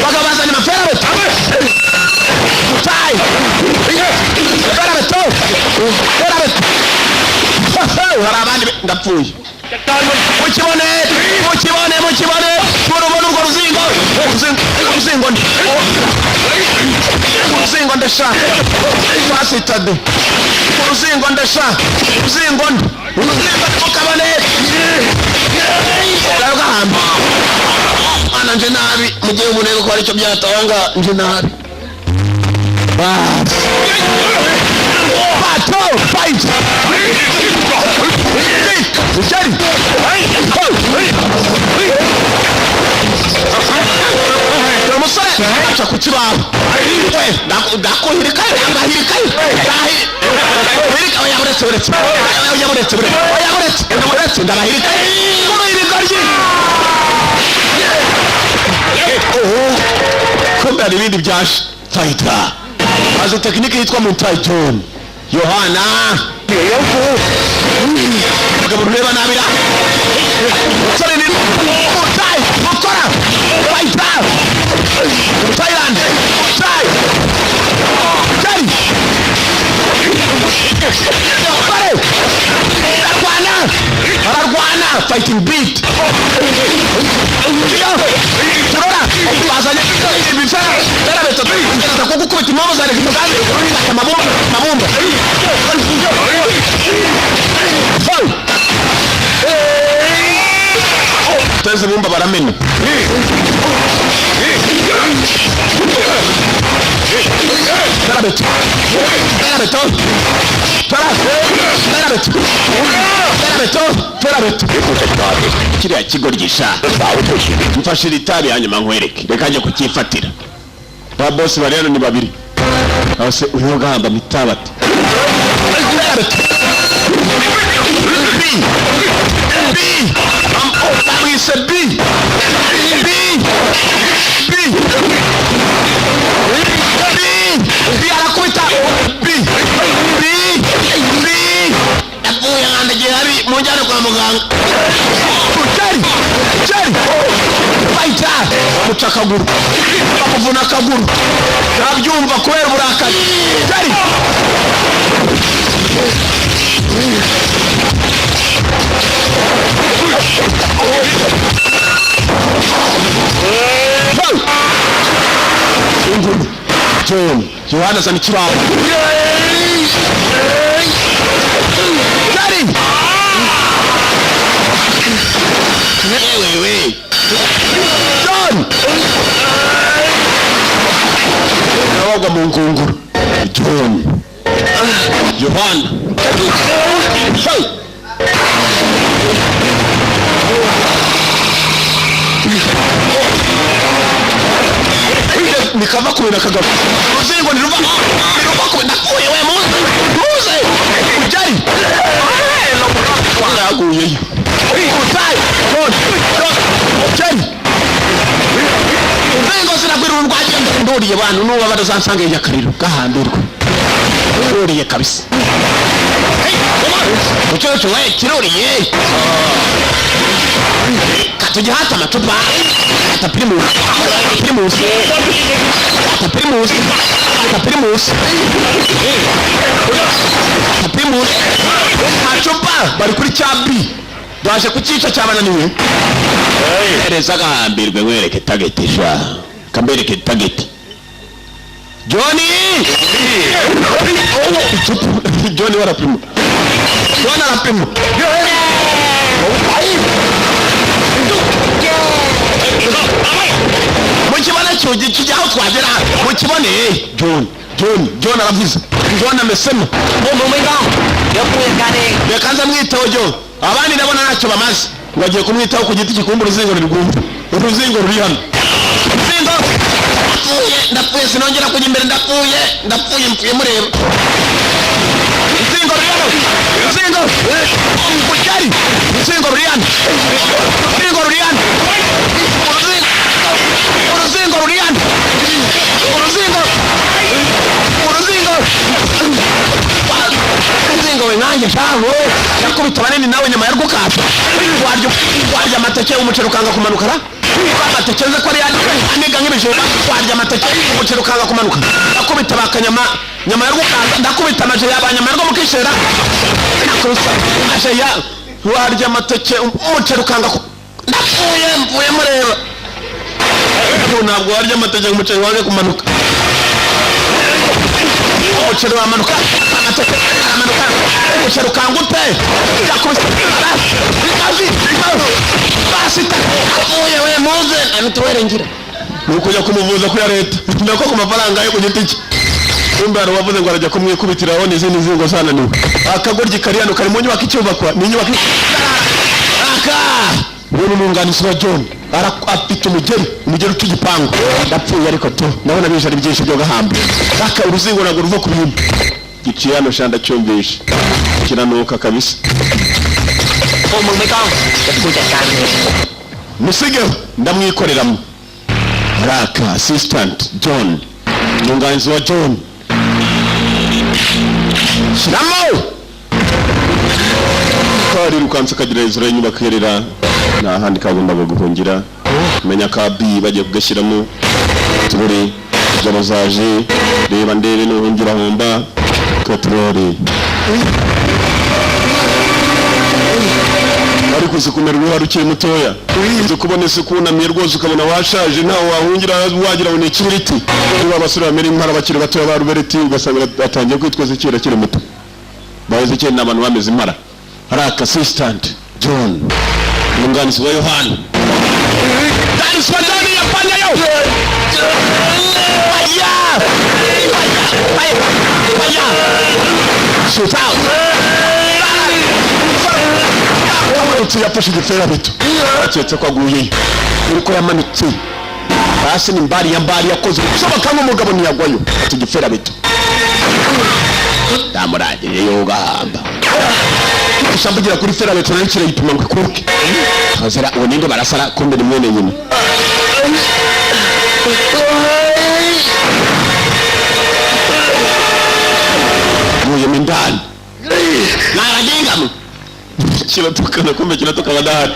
bagabazanye amaferabeto mutai ferabeto hari abandi ndapfuye mukibone murubona urwo ruzingo ndesha fasitade uruzingo ndesha uruzingo mukabone gahamba ana nje nabi mugiye ubunebe ko aricyo byatanga nje nabi bato fight Jerry umusore aca ku kibaho ndakuhirika uretse ndabahirika kumbe hari ibindi byashe fayita azi tekinike yitwa Muay Thai Yohana mugabo ureba nabira umusore ni Muay mukora fayita Thailand Thai Jerry ararwana Fighting Beat turora bazanye ibifera terabeto kugukubita impamvu za rekito kandi mabumba teze bumba baramena terabeto kiriya kigo gisha mfashira itabi hanyuma nkwereke reka njye kukifatira ba boss bari hano ni babiri abase uyu gahamba mitabati mujyane kwa muganga Jerry fayita bamuca akaguru bamuvuna akaguru ntabyumva kubera uburakari Jerry John Yohana zana ikibaho Jerry wewe John nawagwa mu ngunguru John Yohana nikava kubera kagabo uzingo niruva kubera kuye we muze Jerry waraguye Vengo sinakwira urwaje ndoriye bantu nuba badasansange yakariro gahambirwe ndoriye kabisa ucyo we kiroriye katujya hata matupa hata primus machupa bari kuri chabi baje kukica cyabananiwe ereza gahambirwe wereke tagetisha kambereke tageti Johnny Johnny warapima mukibona cyogi kijyaho twagera mukibone John aravuze John amesema yakanza mwitaho John abandi ndabona ntacyo bamaze bagiye kumwitaho ku giti kikumba uruzingo uruzingo ruri hano ndapfuye sinongera kujya imbere ndapfuye mpfuye mureba uruzingo ruri hano uruzingo ruri ruriana uruzingo ruriana uruzingo ruriana uruzingo we nanjye shaho yakubita banini nawe nyama ya rwukata warya amateke umuceri ukanga kumanuka ra amateke nze ko ari aniga nk'ibijumba warya amateke umuceri ukanga kumanuka yakubita bakanyama nyama ya rwukata ndakubita amaje yabanyama rwo mukishera nakurusa aje ya warya amateke umuceri ukanga mvuye mureba ntabwo warya amateke umuceri wange kumanuka umuceri wamanuka amateke amanuka umuceri ukangute yakubise basita uye we muze amituwere ngira nukujya kumuvuza kuri leta ndako ku mafaranga yo ku giti cye kumbe hari wavuze ngo arajya kumwikubitiraho n'izindi nzingo zananiwe akagoryi kariyano kari mu nyubako icyubakwa ni inyubako aka uwo ni umwunganizi wa John afite umugeri utugipangu ndapfuye ariko to ndabona bije ari byinshi byo gahamba aka uruzingo nagwo ruva ku bintu giciye hano shanda cyumvisha kiranuka kabisa musigeho ndamwikoreramo raka assistant John umwunganizi wa John shiramo kari rukanse kagira hejuru y'inyubako yerera nta handi kagombaga guhungira menya ka B bagiye kugashyiramo tubure zabazaje reba ndebe n'uhungira homba katrore ariko uzikumera uruhare ukiri mutoya uzi kubona isi kunamye rwose ukabona washaje ntawe wahungira wagira ngo ni ikibiriti niba abasore bamera impara bakiri batoya ba rubereti ugasanga atangiye kwitwaza kera kiri muto bahoze kera n'abantu bameze impara haraka assistant John umwunganizi wa Yohana Danis Madani yapanya yo aya shoot out uti yafashe igifera bito aketse ko aguye uriko yamanutse hasi ni mbari yakoze soboka nk'umugabo ntiyagwayo ati igifera bito ndamurangire yo gahamba ushambugira kuri fera beto nankira yipima ngo ikuruke azara uwo ninde barasara kumbe ni mwene nyine muye mindani naragengamu kiratukana kumbe kiratuka badahari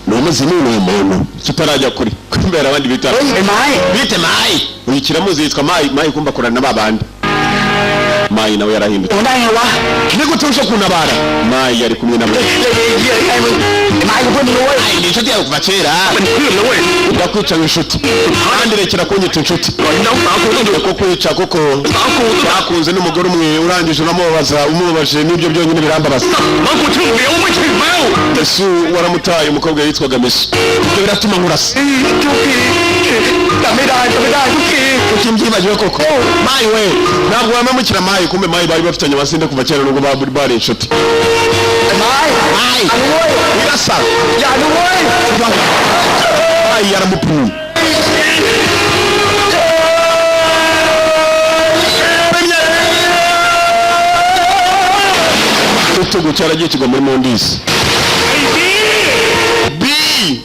n'umuzimu n'umuntu kitarajya kuri kumbera abandi bitara bite mai uyikiramuzi yitwa mai kumba kurana babandi mai nawe yarahindutse undahewa nigutuje kunabara mai yari kumwe na mai kuvuga wowe ai ni cyo kuva kera ndakwica inshuti kandi rekera kunyita inshuti ko kwica koko bakunze n'umugore umwe urangije uramubaza umubaje n'ibyo byonyine birambabaza Yesu waramutaye umukobwa yitwaga Mesu ibyo biratuma nkurasa ukimbyibajwe koko mai we ntabwo wamemukira mai kumbe mai bari bafitanye abasinde kuva kera nubwo bari inshuti mai irasa mai yaramupfuye utugu cyaragiye kigwa muri mondisi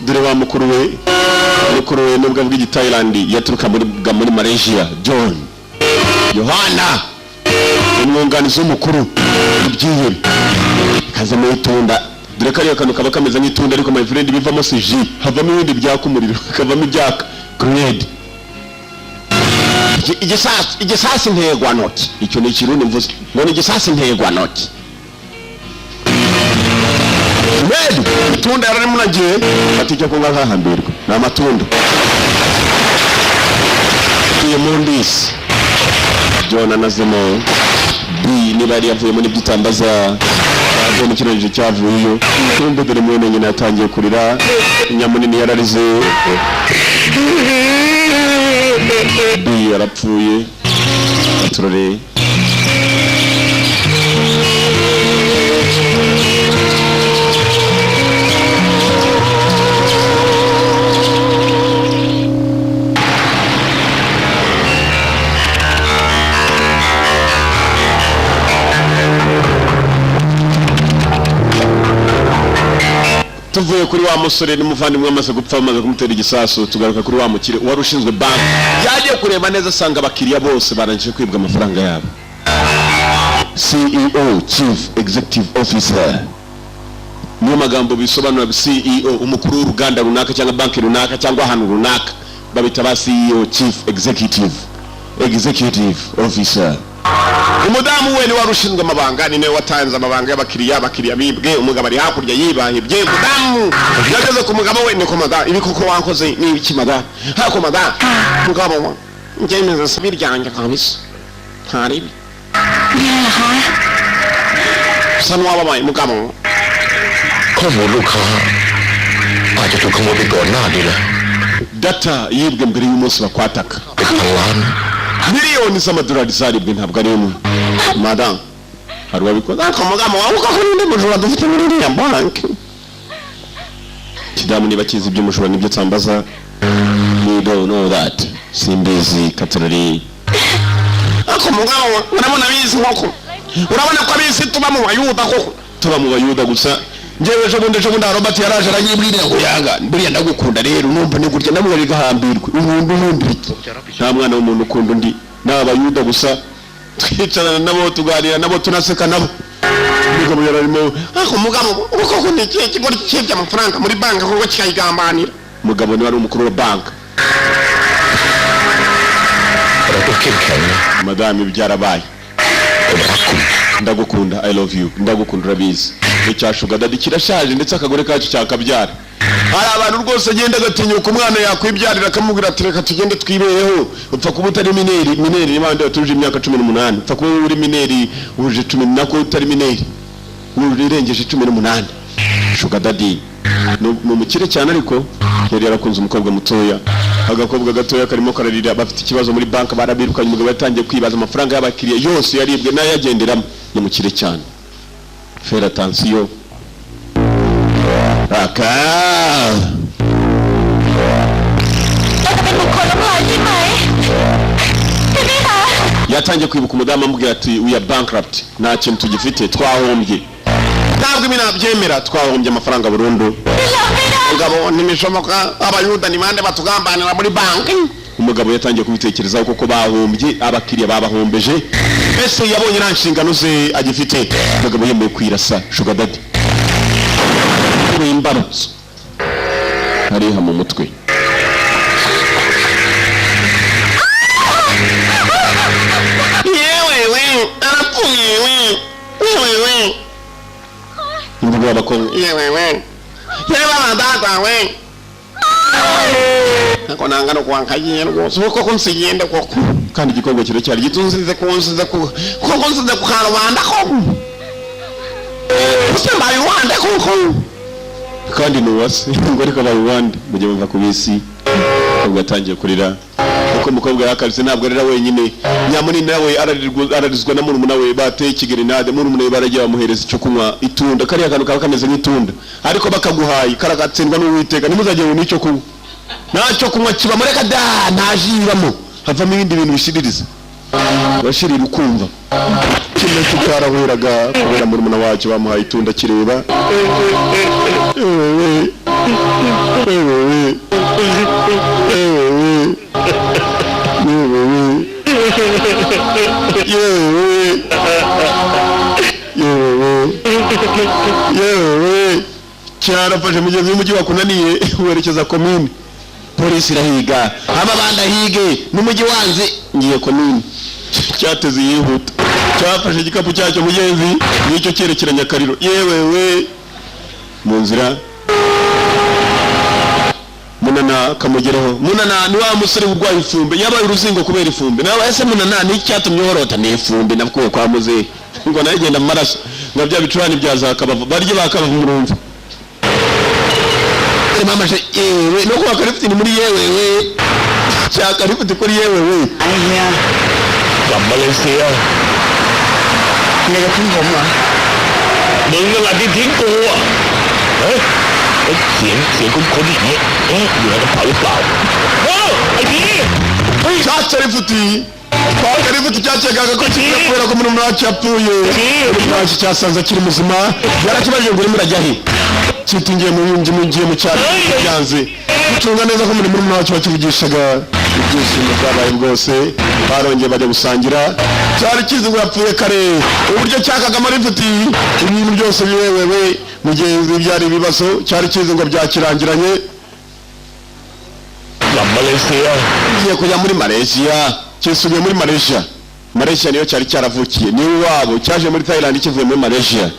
dore wa mukuru we nubwo avuga igitayilandi yaturuka muri Malaysia John Yohana umwunganizi w'umukuru ibyihebe kaza mu itunda dore kariya kantu kaba kameze nk'itunda ariko my friend bivamo siji havamo ibindi byaka umuriro kavamo ibyaka grenade igisasi ntegwa noti icyo ni ikirundi mvuze ngo ni igisasi ntegwa noti Medi, itunda yarari munagiye atijya ko ngahambirwa na matunda tuye mondisi John anazemo B niba yari yavuye muri byitambaza mu kiroje cyavuyeyo kumbe dore mwene nyine yatangiye kurira inyamunini yararize B yarapfuye turore tuvuye kuri wa musore n'umuvandimwe amaze gupfa amaze kumutera igisasu tugaruka kuri wa mukire wari ushinzwe banki yagiye kureba neza asanga abakiriya bose barangije kwibwa amafaranga yabo. CEO, Chief Executive Officer, niyo magambo bisobanura CEO, umukuru w'uruganda runaka cyangwa banki runaka cyangwa ahantu runaka babita ba CEO, Chief Executive Officer. Umudamu we ni wari ushinzwe amabanga, ni nawe watanze amabanga y'abakiriya bibwe, umugabo ari hakurya yibahebye. Umudamu yageze ku mugabo we, ni komada ibi koko wankoze ni ibiki mada? Ha komada mugabo njyemeza sabiri ryanjye kabisa ntaribi sanwa babaye mugaboข้อมูลลูกค้าอาจจะถูกขโมยไปก่อนหน้านี้แหละ data yibwe mbere y'umunsi bakwataka เป็นพันล้าน miliyoni z'amadolari zaribwe ntabwo ari imwe. Madam hari wabikoze ariko mugabo wawe uko n'undi mujura dufite muri iriya banki. Kidamu niba kizi iby'umujura nibyo tsambaza. We don't know that. Simbizi katarari. Ako mugabo urabona bizi nkoko. Urabona ko abizi tuba mu bayuda koko. Tuba mu bayuda gusa. Njewe ejo bundi Robert yaraje aranyibwirira ngo yanga buriya ndagukunda rero numva ni gutya namwe rigahambirwe ubundi nta mwana w'umuntu ukunda undi n'abayuda gusa twicarana nabo tuganira nabo tunaseka nabo. Mugabo yararimo ako mugabo uko ni kigo cy'ibya amafaranga muri banki kuko cyayigambanira. Mugabo ni wari umukuru wa banki. Madame byarabaye. Ndagukunda, I love you, ndagukunda urabizi. Icyashuga dadi kirashaje ndetse akagore kacu cyakabyara. Hari abantu rwose agenda agatinyuka umwana yakwibyarira akamubwira ati reka tugende twibeyeho. Upfa kuba utari mineri n'abandi batuje imyaka 18. Upfa kuba uri mineri uje 10 nako utari mineri urengeje 18. Shuga dadi ni umukire cyane ariko yari yarakunze umukobwa mutoya. Agakobwa gatoya karimo kararira bafite ikibazo muri banki barabirukanye. Umugabo yatangiye kwibaza amafaranga y'abakiriya yose yaribwe n'ayagenderamo. Ni umukire cyane. Faire attention. Aka. Yatangiye kwibuka umudamu amubwira ati we are bankrupt, nta kintu tugifite, twahombye. Ntabwo imina byemera, twahombye amafaranga burundu. Umugabo nimishomoka abayuda ni bande batugambanira muri banki. Umugabo yatangiye kubitekerezaho kuko bahombye abakiriya babahombeje. Ese yabonye nta nshingano ze agifite. Umugabo yemeye kwirasa Sugar Daddy. Imbarutso hariha mu mutwe. Yewe arapfuye we. Umugabo abakobwa yewe data we. Ako nangano kwankaye rwose uko kunsigende koko kandi igikorwa kiro cyari gitunzize kunzize ku karubanda ko usembaye Rwanda koko kandi nuwase ngo ariko abayuwandi mujye bumva kubisi ubwo atangiye kurira kuko umukobwa yakaritse ntabwo arira wenyine. Nyamunini nawe ararizwa na murumuna we bateye ikigerenade. Murumuna we baragiye bamuhereza icyo kunywa itunda kariya kantu kaba kameze nk'itunda ariko bakaguhaye karagatsindwa n'Uwiteka nimuzagire n'icyo kunywa. Ntacyo kunywa kiba mureka da ntajiramo havamo ibindi bintu bishiririza bashirira ukumva kimwe cyarahuraga kubera murumuna wacu bamuhaye itunda kireba. Cyarafashe mugezi w'umujyi wakunaniye werekeza komine. Polisi irahiga amabanda hige n'umujyi wanze ngiye komine. Cyateze yihuta cyafashe igikapu cyacyo mugenzi nicyo cyerekeranya Kariro. Yewe mu nzira Munana kamugeraho. Munana ni wa musore urwaye ifumbe yabaye uruzingo kubera ifumbe. Nawe ese Munana ni cyatumye horota ne ifumbe nakuye kwa muze ngo nagenda mu maraso ngo bya bicurani byaza akabava barye bakabava mu rumva. Mama je yewe no kwa karifiti ni muri yewe cha karifiti kuri yewe ayaกลับมาเลเซีย เลยจะทิ้งผมเหรอ มึงนั่นแหละที่ทิ้งกูอ่ะเสียงคุ้นๆอย่างนี้อยู่ในกระเป๋าหรือเปล่าไอ้พี่cha karifiti kwa karifiti cyacyaga ko kubera ko muri mwacu yapfuye mwacu cyasanze kiri muzima yarakibaje ngo urimo urajya he kitingiye mu ngiye mu cyaro byanze mucunga neza ko muri wacu bakivugishaga ibyishimo byabaye bwose barongeye bajya gusangira cyari kizi ngo yapfuye kare uburyo cyakagamo rifuti ibintu byose biwewewe mugenzi byari ibibazo cyari kizi ngo byakirangiranye Malaysia ngiye kujya muri Malaysia kisubiye muri Malaysia niyo cyari cyaravukiye ni wabo cyaje muri Thailand kivuye muri Malaysia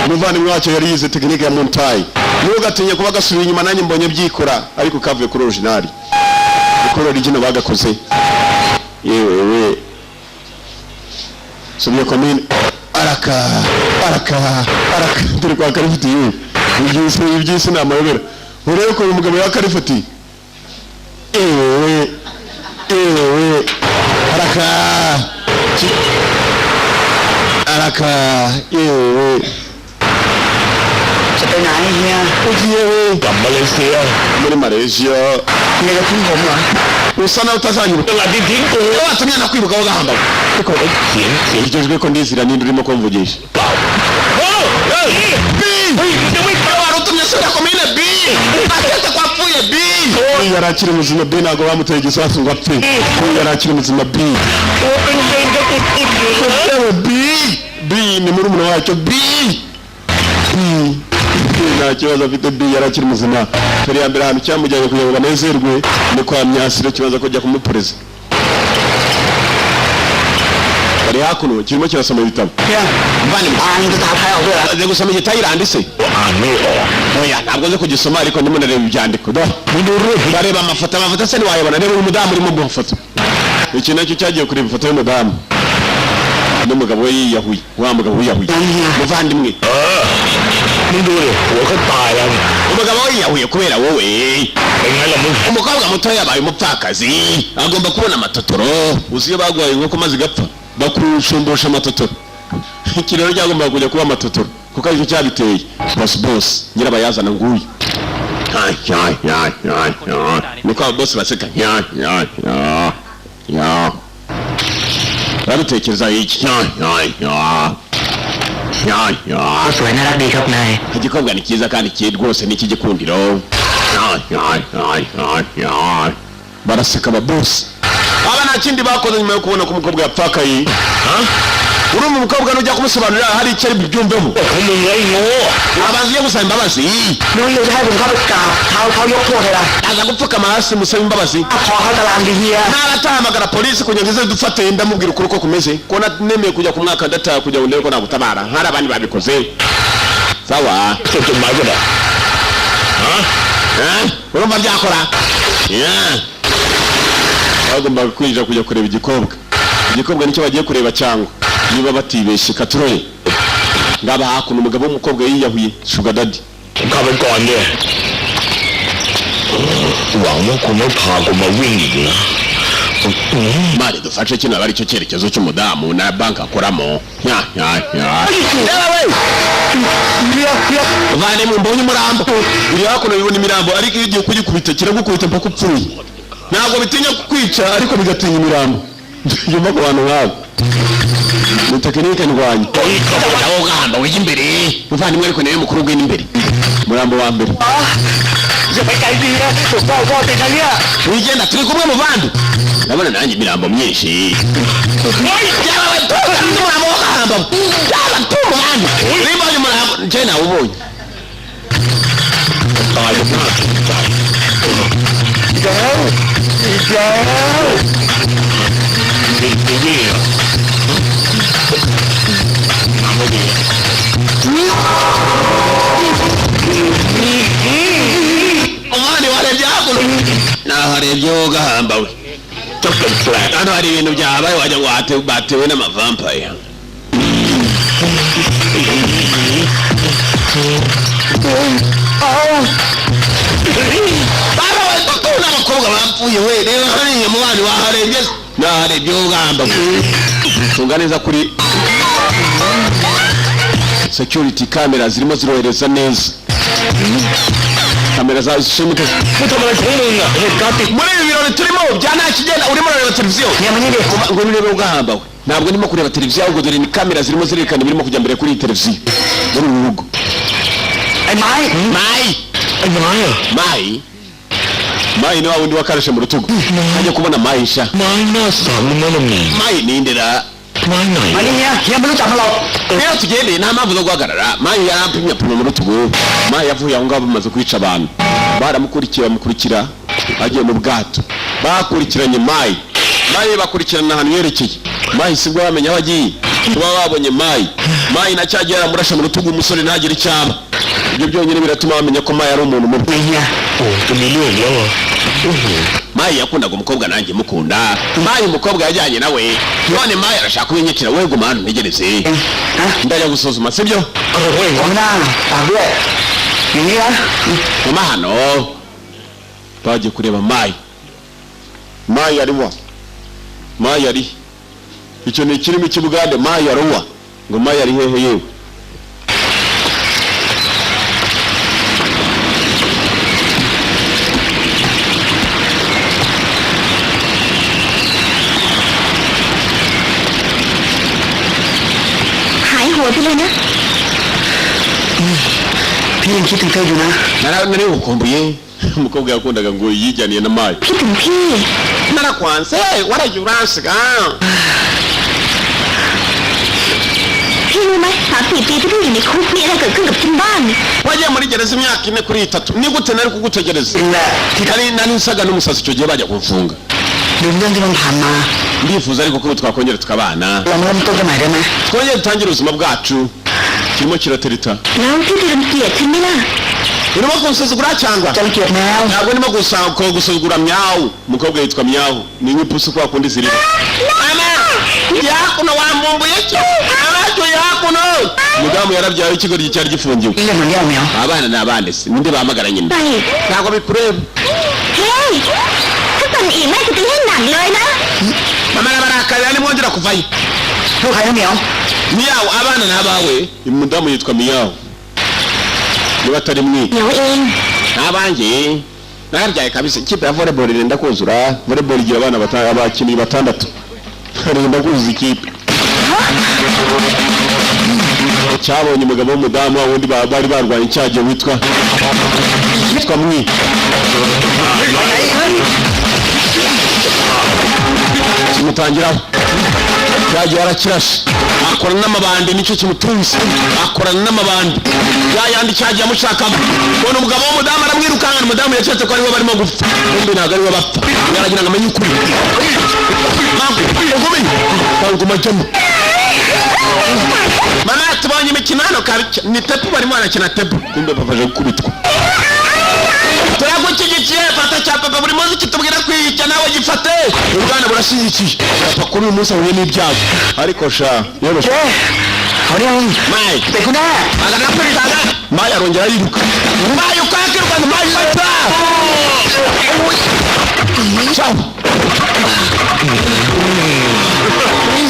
muvandimwe wacu yari yize tekinike ya Montai ntugatinye kuba gasubiye inyuma nanjye mbonye byikora ariko kavuye kuri original kuri original bagakoze yewe subiye komine araka turi kwa Karifuti ibyisi ni amayobera urebe ko uyu mugabo ya Karifuti ewe araka yeweจะไปไหนเฮีย ugiye กลับมาเลเซีย muri Malaysia เฮียจะทิ้งผมเหรอ usa nawe utazanyura ตลาดที่ทิ้งกู watumye nakwibuka aho gahamba ariko เสียง ugejwe ko ndizira ninde urimo kumvugisha เปล่าเฮ้ยจะไม่ wari utumye sura komine B atete ko apfuye B yari akiri muzima B ntabwo bamuteye igisasu ngo apfe yari akiri muzima B ตัวเป็นก็อุดอยู่เลย yewe B ni murumuna wacyo B nta kibazo afite B yari akiri muzima feri ya mbere ahantu cyamujyanye kugira ngo banezerwe ni kwa Myasiro kibaza kujya kumupureza bari hakuno kirimo kirasoma ibitabo อ่านภาษาไทยออกด้วยเหรอ aze gusoma igitayirandi se อ่านไม่ออก oya ntabwo nzi kugisoma ariko ndimo ndareba ibyandiko ndareba amafoto se ntiwayabona reba uyu mudamu urimo gufoto iki nacyo cyagiye kureba ifoto y'umudamu n'umugabo we yiyahuye wa mugabo wiyahuye muvandimwe มึงดูดิหัวเขาตายแล้ว umugabo we yiyahuye kubera wowe เป็นไงล่ะมึง umukobwa muto yabaye umupfakazi agomba kubona amatotoro uzi iyo baguhaye inkoko maze igapfa bakushumbusha amatotoro iki rero cyagombaga kujya kuba amatotoro kuko aricyo cyabiteye bosi nyirabayazana nguyu niko ababosi baseka babitekereza iki ก็สวยน่ารักดีครับนาย igikobwa ni cyiza kandi kiri rwose ni ik'igikundiro baraseka ababosi aba nta kindi bakoze nyuma yo kubona ko umukobwa yapfakaye urumva umukobwa nujya kumusobanurira hari icyo ari bubyumvemo เขามึงไอ้โง่ abanza ujye gusaba imbabazi นุ้ยจะให้ผมเข้าไปกราบเท้าเขายกโทษให้ละ aza gupfukama hasi musaba imbabazi ขอเขาตารางดีเฮีย ntaratahamagara polisi kugira ngo ize dufate ndamubwira ukuri uko kumeze ko nemeye kujya ku mwaka dataha kugira ngo ndebe ko nagutabara hari abandi babikoze sawa เสร็จจดหมายกันอ่ะ urumva byakora bagombaga kwinjira kujya kureba igikobwa nicyo bagiye kureba cyangwa niba batibeshye katuroye ngaba hakuno umugabo w'umukobwa yiyahuye sugar daddy เข้าไปก่อนเนี่ยหวังว่าคุณไม่พากูมาวิ่งอีกนะ mari dufashe kino aba aricyo cyerekezo cy'umudamu na banki akoramo vane mu mbonye umurambo biri hakuno bibona imirambo ariko iyo ugiye kugikubita kiragukubita mpaka upfuye ntabwo bitinya kukwica ariko bigatinya imirambo yumva ku bantu nk'abo ni tekinike ndwanya aho gahamba ujya imbere muvandimwe ariko niwe mukuru ugenda imbere umurambo wa mbere อย่าไปไกลดีนะพ่อติดนะเนี่ย wigenda turi kumwe muvandi ndabona nanjye imirambo myinshi yaba umurambo wo gahamba yaba tumuvandi niba uyu murambo njye nawubonye ตายกันน่าสนใจ แล้ววิ่งไปวิ่งอ่ะน้ำไม่ดี umwani warebye hakuno naharebye wo gahamba we จะเป็นแปลก hano hari ibintu byabaye wagira ngo batewe n'amavampaya baba we kuko n'abakobwa bapfuye we rero hariya mu bana waharebye naharebye wo gahamba we tunga neza kuri security camera zirimo zirohereza neza kamera za zishimike ไม่ทำอะไรของมึงอ่ะเหตุการณ์ติด muri ibi birori turimo bya nta kigenda urimo urareba televiziyo ngo nurebe ugahamba we ntabwo ndimo kureba televiziyo ahubwo dore ni kamera zirimo zirerekana ibirimo kujya mbere kuri iyi televiziyo muri uru rugo ไอ้ไม้Mai ni wa wundi wakarishe mu rutugu ajya kubona Mai sha ไม้หน้าสามนั่นน่ะมี Mai ni ndera ไม้ไหน มานี่เฮียไม่รู้จักมันหรอก rero tugende nta mpamvu zo guhagarara Mai yarapimye mu rutugu Mai yavuye aho ngaho bamaze kwica abantu baramukurikira agiye mu bwato bakurikiranye Mai bakurikirana ahantu yerekeye Mai sibwo yamenya aho agiye kuba babonye Mai na cyagiye aramurasha mu rutugu umusore ntagire icyaba ibyo byonyine biratuma bamenya ko Mai ari umuntu mubiจะมีเรื่องแล้วอ่ะ Mai yakundaga umukobwa nanjye mukunda Mai umukobwa yajyanye nawe none Mai arashaka kubinyicira we guma hano ntegereze ndajya gusuzuma sibyo ผมหน้าฝากด้วยอย่างนี้นะ guma hano bagiye kureba Mai ariwa Mai ari icyo ni kirimo cy'Ubugande Mai ariwa ngo Mai ari hehe yeweพี่เลยนะพี่ยังคิดถึงเธออยู่นะ nari ukumbuye umukobwa yakundaga ngo yijyaniye na Mai คิดถึงพี่ narakwanse waragiye uransiga พี่รู้ไหม3-4 ปีที่พี่อยู่ในคุกมีอะไรเกิดขึ้นกับฉันบ้าง wagiye muri gereza imyaka 4 kuri 3 ni gute nari kugutegereza จริงแหละที่ nari nsaga n'umusazi icyo gihe bajya kumfunga ลืมเรื่องที่มันผ่านมา ndifuza ariko ko twakongera tukabana เราเริ่มต้นกันใหม่ได้ไหม twongere dutangire ubuzima bwacu kirimo kiratereta แล้วพี่จะรังเกียจฉันไหมล่ะ urimo kunsuzugura cyangwa จะรังเกียจแมว ntabwo ndimo gusuzugura Myawu umukobwa yitwa Myawu ni nk'ipusi kwa kundi zirira yakuno wambumbuye cyo abacyo yakuno mudamu yarabyaye ikigori cyari gifungiwe เรื่องมันแย่แมว abana n'abande se ninde bahamagara nyine ไป ntabwo bikureba เฮ้ยถ้าเป็นอีกแม่จะตีให้หนักเลยนะ mama barakarira nimwongera kuvayo เท่าใครนะเหมียว Myawu abana n'abawe umudamu yitwa Myawu niba atari mwi เดี๋ยวเอง n'abanjye narabyaye kabisa ikipe ya volleyball irenda kuzura volleyball igira abana abakinnyi 6 irenda kuzuza ikipe cyabonye umugabo w'umudamu wundi bari barwanye icyagiye witwa mwi kimutangiraho cyagiye arakirashe akorana n'amabandi nicyo kimutunze akorana n'amabandi yayandi cyagiye amushakamo ubona umugabo w'umudamu aramwirukankana umudamu yacetse ko ariwe barimo gupfa bombi ntabwo ariwe bapfa yaragira ngo amenye ukuri kanguma jyamo mama tubonye imikino hano ni tepu barimo barakina tepu kumbe bafaje gukubitwa turagushyigikiye fata cya papa buri munsi kitubwira kwiyica nawe gifate uruganda burashyigikiye papa kuri uyu munsi ahuye n'ibyago ariko sha yoroshe เขาเรียก Mai เด็กคนนั้น agana kwirukanga Mai arongera yiruka Mai ukakiruka Mai fata ciao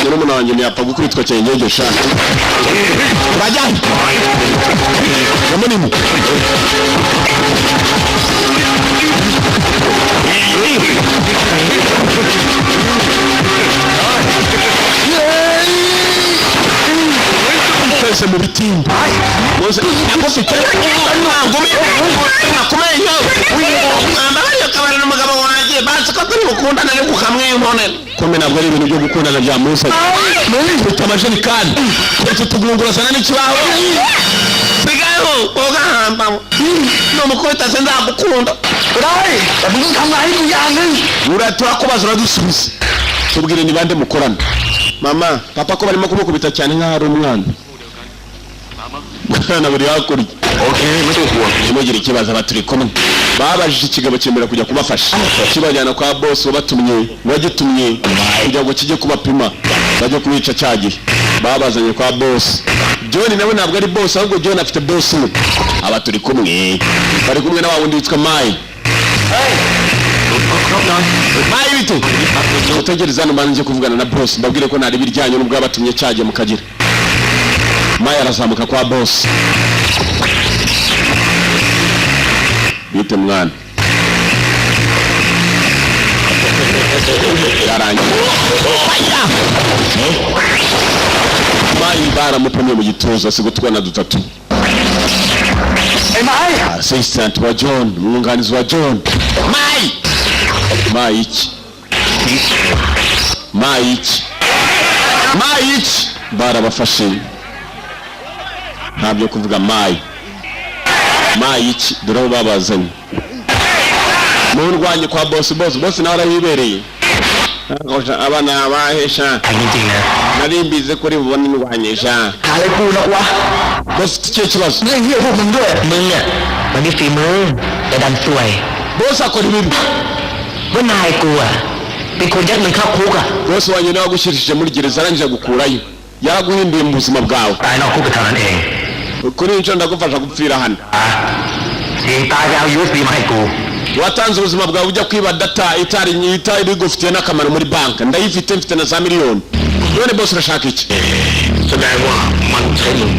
murumuna wanjye ntiyapfa gukubitwa cyengeje sha bajyane yamunini twese mu bitimba bose agufite ntangumi nakumenyo ambariye kabari n'umugabo wanjye bazi ko turi gukundana ariko kamwimbone kome ntabwo ari ibintu byo gukundana bya Musa mfite amajerekani twese tugungurasana n'ikibaho sigaho ugahamba n'umukobwa se nzagukunda ได้แต่มึงต้องทำงานให้กูอย่างนึง turakubaza uradusubiza tubwire ni bande mukorana mama papa ko barimo kumukubita cyane nk'aho ari umwana mwana buri hakurya ntimugire ikibazo aba turi kumwe babajije ikigabo cyemera kujya kubafasha kibajyana kwa boss wagitumye kugira ngo kijye kubapima bajye kubica cyagihe babazanye kwa boss John nawe ntabwo ari boss ahubwo John afite boss we aba turi kumwe bari kumwe na wa wundi witwa Mai Mai bite utegereza hano mbanze kuvugana na boss mbabwire ko nari biryanyu nubwo abatumye cyagiye mukagira Mai arazamuka kwa boss bite mwana yarangiye Mai baramupimye mu gituza sigutwana dutatu ไอ้ไม้ assistant wa John, umwunganizi wa John. Mike barabafashe ntabyo kuvuga Mike dore aho babazanye mu ndwanye kwa boss nawe arahibereye abana bahesha narimbize kuri bubone indwanyesha หาอะไรกูนะวะ boss icyo kibazo เรื่องเหี้ยพวกมึงด้วย มึงอ่ะมันมีฝีมือแต่ดันซวย boss akora ibintu ว่านายกูอ่ะเป็นคนยัดมึงเข้าคุกอ่ะ boss wanjye nawe agushyirishije muri gereza arangije gukurayo yaraguhinduye mu buzima bwawe ตายนอกคุกก็เท่านั้นเอง kuri nicyo ndagufasha gupfira hano เสียงตายไปเอา USB มาให้กู watanze ubuzima bwawe ujya kwiba data itari gufitiye n'akamaro muri banki ndayifite mfite na za miliyoni none boss urashaka iki แสดงว่ามันใช่มึง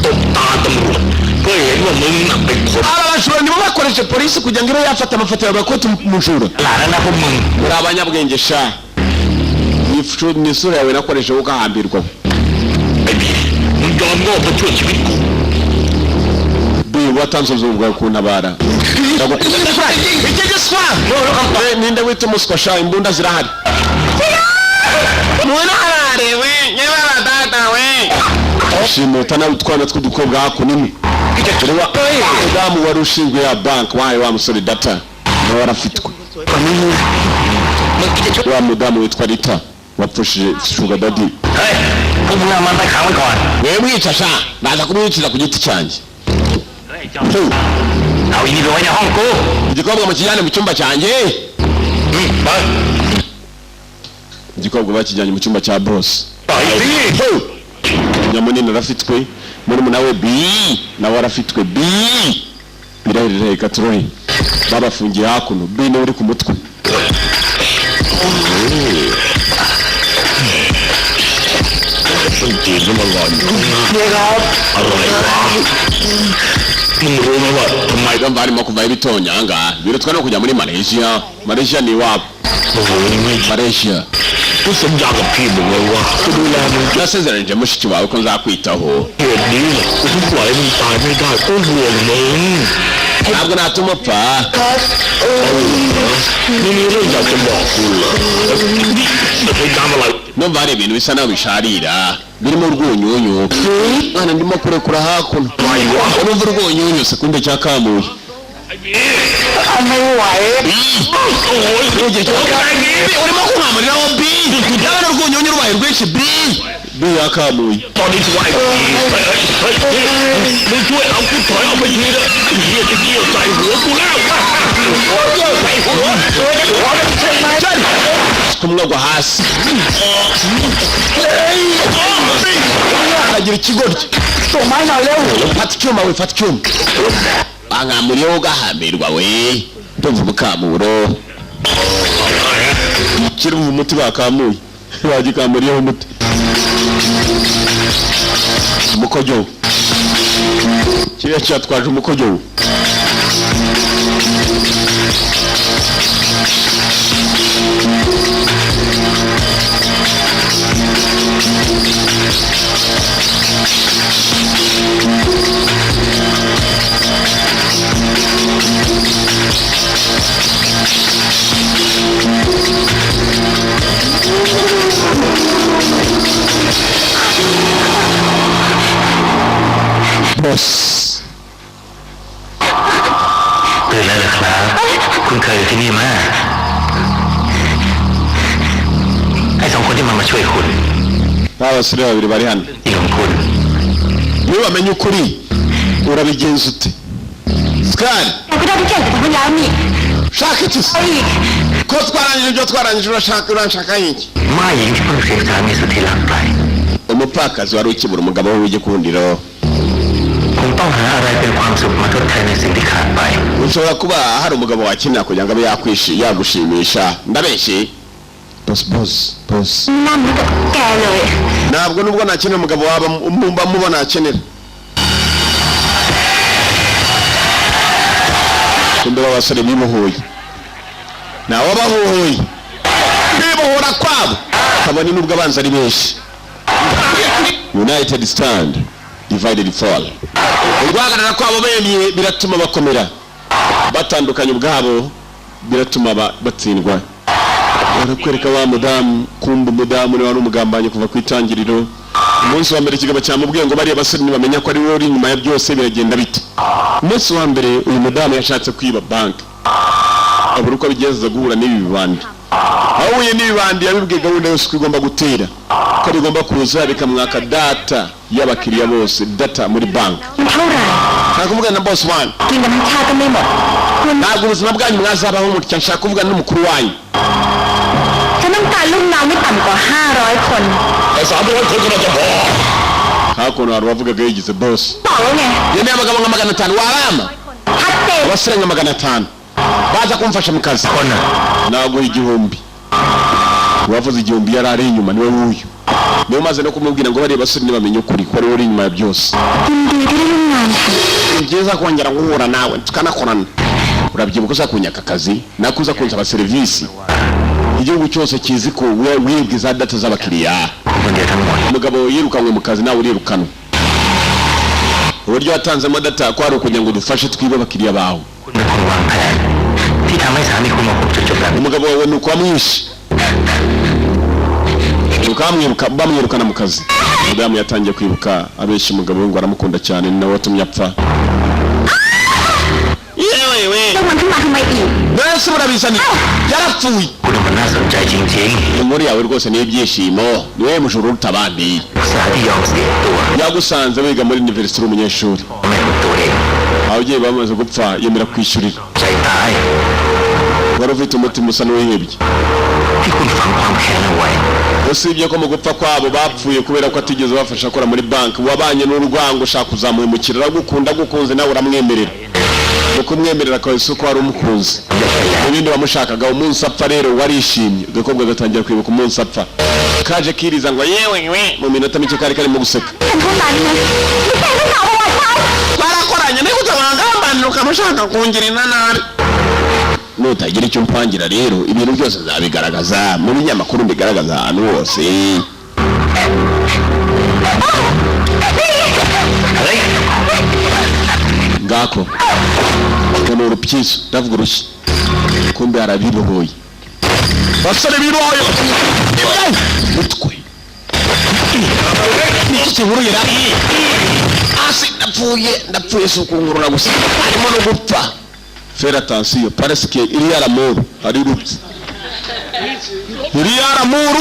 ตบตาตำรวจเพื่อเห็นว่ามึงน่ะเป็นคน aba bajura nibo bakoresha polisi kugira ngo ibe yafata amafoto yawe bakoti mujura หลานนะพวกมึง muri abanyabwenge sha ni isura yawe nakoresha ukahambirwa ไอ้บีมึงยอมโง่เพื่อช่วยชีวิตกู watanze ubuzima bwawe kuntabara ninde wita umuswa sha imbunda zirahari shimuta nawe utwana tw'udukobwa hakuno mudamu wari ushinzwe ya banki wahaye wa musore data nawe warafitwe wa mudamu witwa Rita wapfushije Sugar Daddy เฮ้ยพวกมึงเอามันไปขังไว้ก่อน wewe mwica sha baza kumwiciza ku giti cyanjye เอาอีนี่ไปไว้ในห้องกู igikobwa mukijyane mu cyumba cyanjye ไป igikobwa bakijyanye mu cyumba cya boss ปล่อยสิ nyamunini arafitwe murumuna we B nawe arafitwe B birahirira ikaturori babafungiye hakuno B niwe uri ku mutwe ต้นจีนก็มาหลอนอยู่ เนี่ยครับ อะไรวะมึงรู้ไหมว่าทำไม bamva harimo kuvayo ibitonyanga birutwa no kujya muri Malaysia ni iwabo โอ้โหไม่ Malaysia กูสัญญากับพี่มึงไว้ว่าจะดูแลมึง nasezeranije mushiki wawe ko nzakwitaho เหตุนี้แหละกูถึงปล่อยให้มึงตายไม่ได้กูห่วงมึง ntabwo natuma upfa นี่มีเรื่องอยากจะบอกกูเหรอจะไปทำอะไร numva hari ibintu bisa naho bisharira birimo urwunyunyu mwana ndimo kurekura hakuno urumva urwunyunyu sekunde cya kamuye ไม่ไหว urimo kunkamariraho B yabona urwunyunyu rubaye rwinshi B yakamuye ตอนนี้ช่วยมึงช่วยเอากูถอยเอาไปทีนะเฮียจะเกี่ยวใส่หัวกูแล้วใส่หัว kumwagwa hasi aragira ikigoryi ส่งไม้หน่อยเร็ว fata icyuma we fata icyuma bankamuriyeho ugahambirwa we ndumva umukamuro kiri mu muti bakamuye bagikamuriyeho umuti umukojo kiriya cyatwaje umukojo boss ตื่นแล้วเหรอครับคุณเคยอยู่ที่นี่มาไอ้สองคนที่มาช่วยคุณ abasore babiri bari hano จริงของคุณ niba wamenye ukuri urabigenza ute Sky แต่ก็ได้ทุกอย่างจากพวกเรานี่ shaka iki se อีก ko twarangije ibyo twarangije uranshaka iki ม่าหญิงที่เพิ่งเสียสามีสุดที่รักไป umupfakazi wari ukibura umugabo we w'igikundiro คงต้องหาอะไรเป็นความสุขมาทดแทนในสิ่งที่ขาดไป ushobora kuba hari umugabo wakenera kugira ngo abe yagushimisha ndabeshye boss นั่นเหมือนกับแกเลย ntabwo nubwo nakenera umugabo waba mubona akenera kumbe abasore bibohoye nawe bahohoye bibohora kwabo kabone nubwo abanza ari benshi united stand divided fall urwagarara kwabo bemye biratuma bakomera, batandukanye ubwabo biratuma batsindwa. Barakwereka wa mudamu, kumba umudamu ni wari umugambanye kuva ku itangiriro. Umunsi wa mbere kigaba cyamubwiye ngo bariya basore nibamenya ko ari we uri inyuma ya byose biragenda bite. Umunsi wa mbere uyu mudamu yashatse kwiba banki, abura uko abigeza guhura n'ibi bibandi. Ahuye n'ibibandi yabibwiye gahunda yose ko igomba gutera, ko bigomba kuza bikamwaka data y'abakiriya bose, data muri banki. Ntakuvuga na boss wanyu, ntabwo ubuzima bwanyu mwazabaho mutya. Nshaka kuvugana n'umukuru wanyu. Hakuno hari uwavugaga yigize boss. Yemeye abagabo nka 500 warama abasore nka 500 baza kumfasha mu kazi. Ntabwo igihumbi wavuze igihumbi yari ari inyuma niwe wuyu. Niyo maze no kumubwira ngo bari basore nibamenye ukuri ko ari uri inyuma ya byose. Ngeza kongera guhura nawe tukanakorana. Urabyibuka uza kunyaka akazi nakuza kunsaba service. Igihugu cyose kizi ko wibwe za data z'abakiriya. Umugabo yirukanwe mu kazi nawe urirukanwa. Uburyo watanzemo data ko ari ukugira ngo dufashe twibe abakiriya bawe. Umugabo wawe nuko wamwishe, bamwirukana mu kazi. Mudamu yatangiye kwibuka abeshya umugabo we ngo aramukunda cyane, nawe watumye apfa. Yewe nese murabizani yarapfuye. Inkuru yawe rwose ni ibyishimo, niwe mujuru utabandi. Yagusanze wiga muri university umunyeshuri. Ababyeyi bamaze gupfa yemera kwishyurira. Wari ufite umutima usa n'uwihebye. Usibye ko mu gupfa kwabo bapfuye kubera ko atigeze bafasha akora muri banki. Wabanye n'urwango ushaka kuzamuhemukira, aragukunda agukunze nawe uramwemerera. Uko umwemerera ko isuko wari umukunzi. Ibindi wamushakaga umunsi apfa rero warishimye. Gakobwa gatangira kwibuka umunsi apfa. Kaje kiriza ngo yewe mu minota mike kari karimo guseka. Barakoranye ne kutabangamba ukamushaka kungira inanari. Nutagira icyo mpangira rero ibintu byose zabigaragaza mu binyamakuru bigaragaza ahantu hose. Ngako kono urupyiso ndavuga urushyi kumbe arabibohoye. Basore bibohoye mutwe niki burira asi ndapfuye sukungurura gusa arimo no gupfa. Faire attention parce que il y a l'amour hari urupfu. Il y a l'amour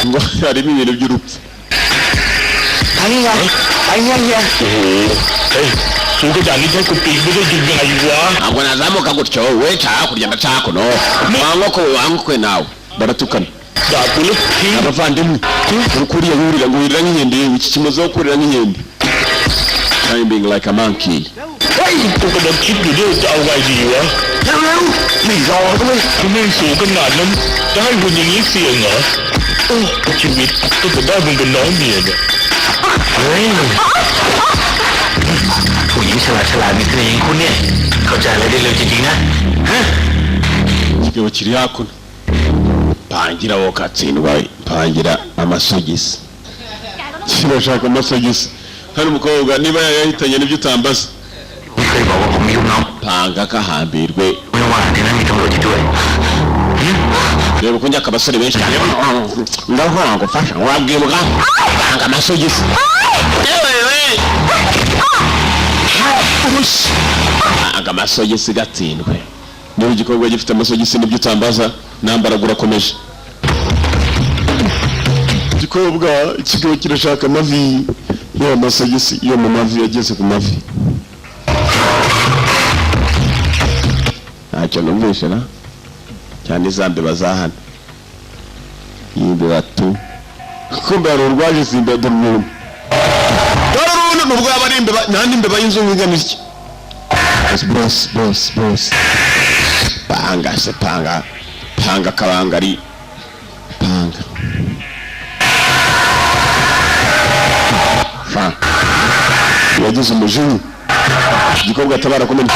ngo harimo ibintu by'urupfu. Ntabwo nazamuka gutyo we cyaha kurya ndacakono wangoko nawe baratukana. Abavandimwe urukuriye yurira ngo wirira nk'inkende, iki kimaze wo kurira nk'inkende. I'm being like a monkey. Kigabo kiri hakuno. Pangira wokatsindwa, pangira amasogisi. Sinashaka amasogisi. Hari umukobwa niba yahitanye n'ibyo utambaza. Panga kahambirwe. Reba kunjya kabasore benshi cyane. Ndaho ngufasha wabwibuka. Panga amasogisi. Panga amasogisi gatsindwe. Niba igikorwa gifite amasogisi n'ibyo utambaza nambaragura komeje. Igikobwa ikigabo kirashaka amavi yo amasogisi yo mu mavi yageze ku mavi. Ntacyo numvise na cyane zambe bazahana yimbe batu kumbe arurwaje simbe domuntu dorunu nubwo abarimbe nandi imbe bayinzo ngigamiki. Boss panga kabangari panga yagize umujinya igikobwa atabara komeni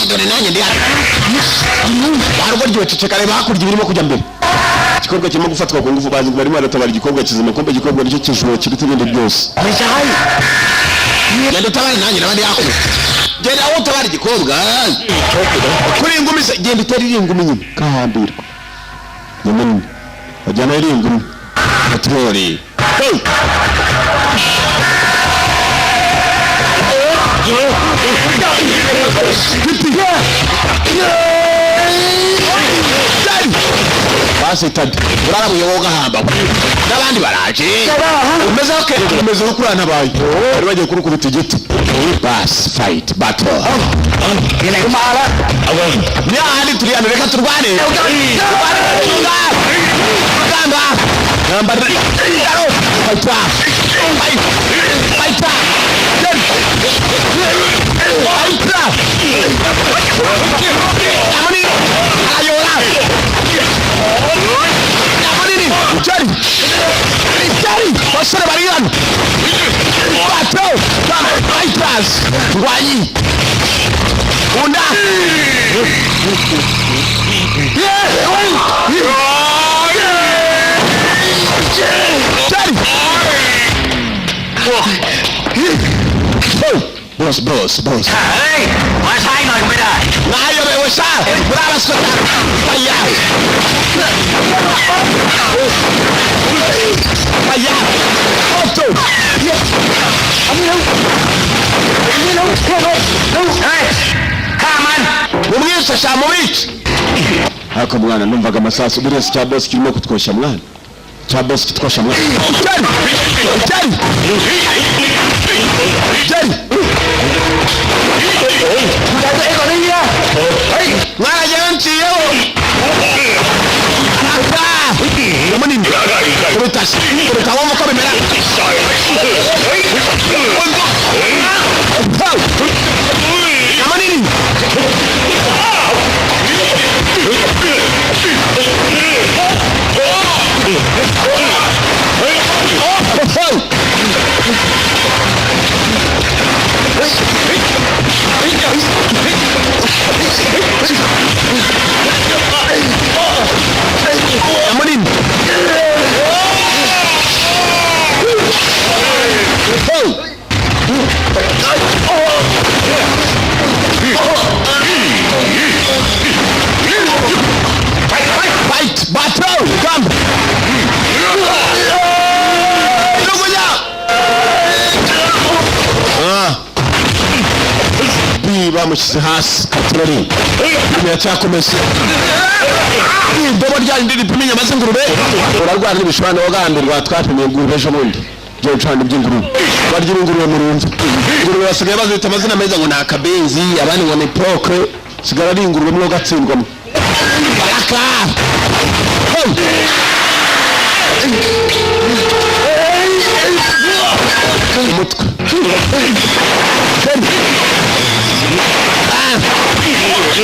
dore nanjye ndi hano warwo ryoceceka reba hakurya birimo kujya mbere igikorwa kirimo gufatwa ku ngufu bazi ngo barimo baratabara igikorwa kizima kumbe igikorwa nicyo kijoro kiruta ibindi byose genda utabare nanjye nabandi hakurya genda aho utabara igikorwa kuri ingumi se genda utera iri ingumi nyine kahambirwa nyine bajyana iri ingumi patroli basitade urarabuye wowe ugahamba n'abandi baraje umeze nko kurana bayo bari bagiye kurukubita igiti bas fight battle ni ahandi turi hano reka turwane basore bari hano bato fighters ngwanyi unda boss hey what's high like with that ngayo be wasa brava skota paya auto hey come on umwese shamubiki hako mwana numvaga amasasu burese cya boss kirimo kutwosha mwana cya boss kitwosha mwana Jerry mwana janti yo namanini kurutasi kurutawomo ko bimera namanini fight battle come bamushyize hasi katurori biracyakomeza idobo ryandi ripima inyama z'ingurube urarwara n'ibishobano wagambirwa twapimiye ingurube ejo bundi byo gucana iby'ingurube barya ingurube mu rumva ingurube basigaye bazita amazina meza ngo ni akabenzi abandi ngo ni procre sigara ari ingurube mwo gatsindwamo baraka umutwe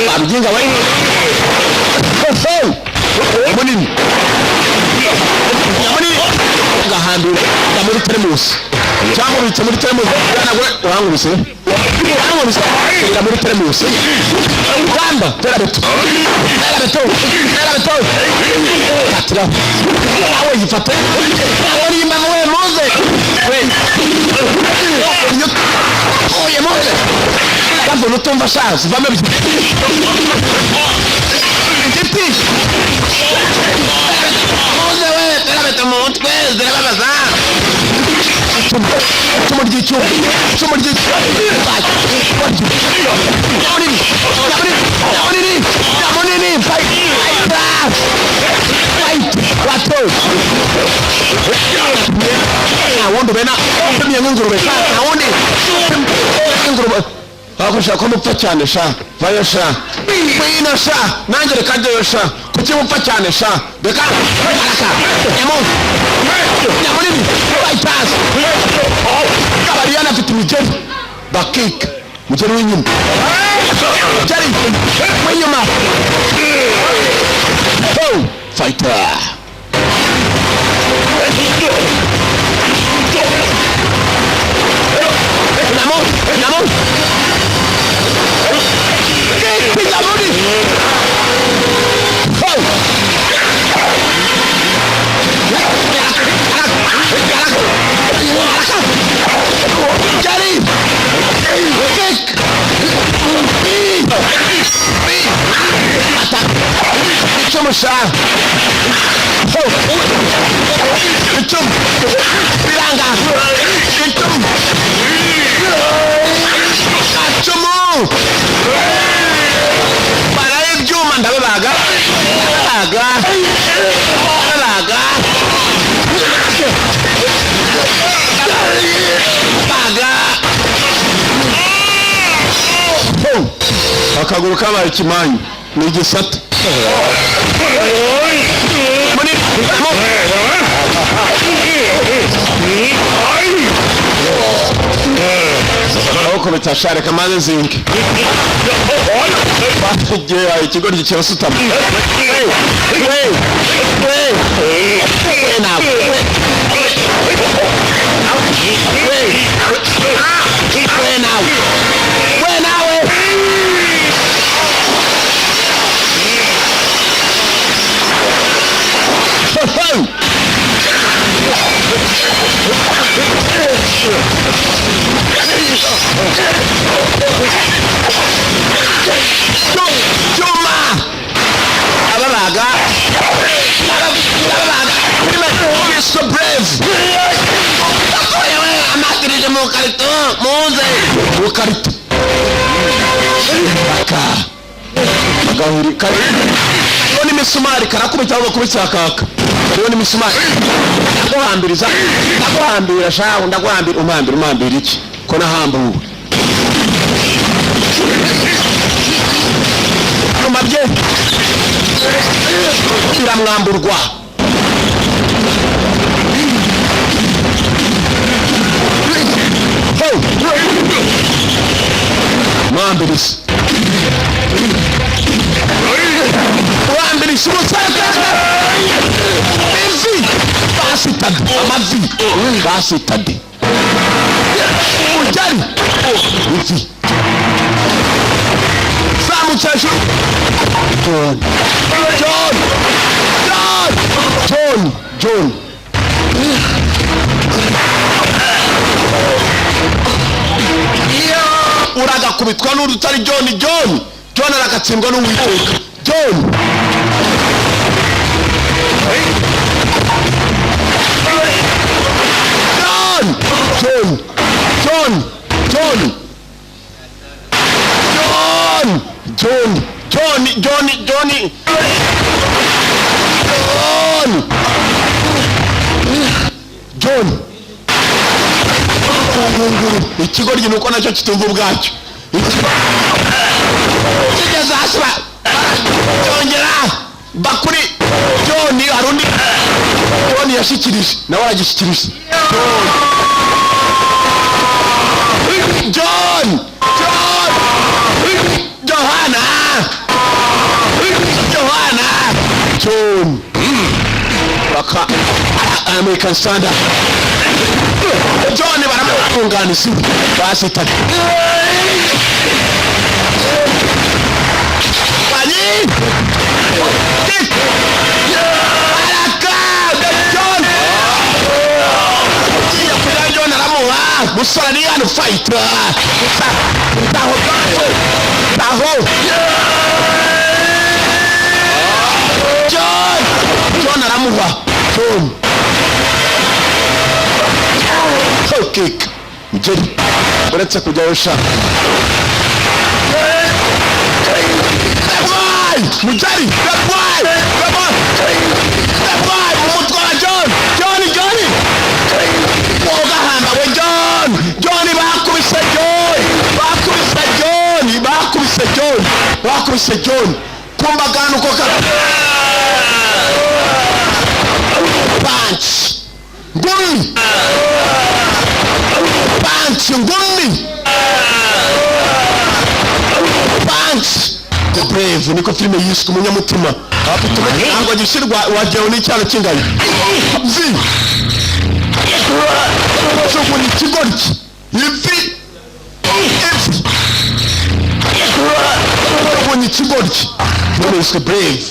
baruginga we munini gahambira muri teremus cyangwa bitse muri teremus yanagwe uranguruse muri teremus uganda terabeto katira awe yifate awe imama we moze oye moze kavu nutumva shazi vame biti moze we terabeto mutwe zirababaza cumu ry'icyuma munini fight wundi bena pimye nk'ingurube wundi ingurube bakushaka ko mupfa cyane sha vayo sha mwina sha nanjye reka njyeyo sha kuki mupfa cyane sha reka araka nyamunini bypass bariyana afite imigeri bakika mugeri w'inyuma mugeri w'inyuma fighter Namo Chomusha. Itum. Biranga. Itum. Chomu. Baraye ibyuma ndabaga. Baga. Akaguru kabaye ikimanyu ni igisate. Aho bitashare kamaze zinke. Bagiye ikigori cy'abasutama. So brave. Amakirije mu karito muze. Mu karito. Agahuri kari. Ni misumari karakubita ngo kubitsa kaka. Rero ni misumari. Ndaguhambira shaho umambira iki? Ko nahambuwe. Umabye. Kiramwamburwa. Mwambirisi umusaka amavi basitade ujari ivi samukesho John uragakubitwa n'urutari John aragatsindwa n'uwiteka John ikigoryi nuko nacyo kitumva ubwacyo kigeze hasi cyongera bakuri John harundi John yashikirije nawe aragishyikirije John baka American Standard John baramunganisi basitaka bani John aramuha musarani and fighter taho John aramuha kick Jerry uretse kujya usha Mujari umutwara John ogahamba we John bakubise John kumbagana uko punch the brave niko filime yiswe umunyamutima afite ngo gishirwa wajeho n'icyaro kingaye ni kigoryi ivi ni kigoryi none yiswe brave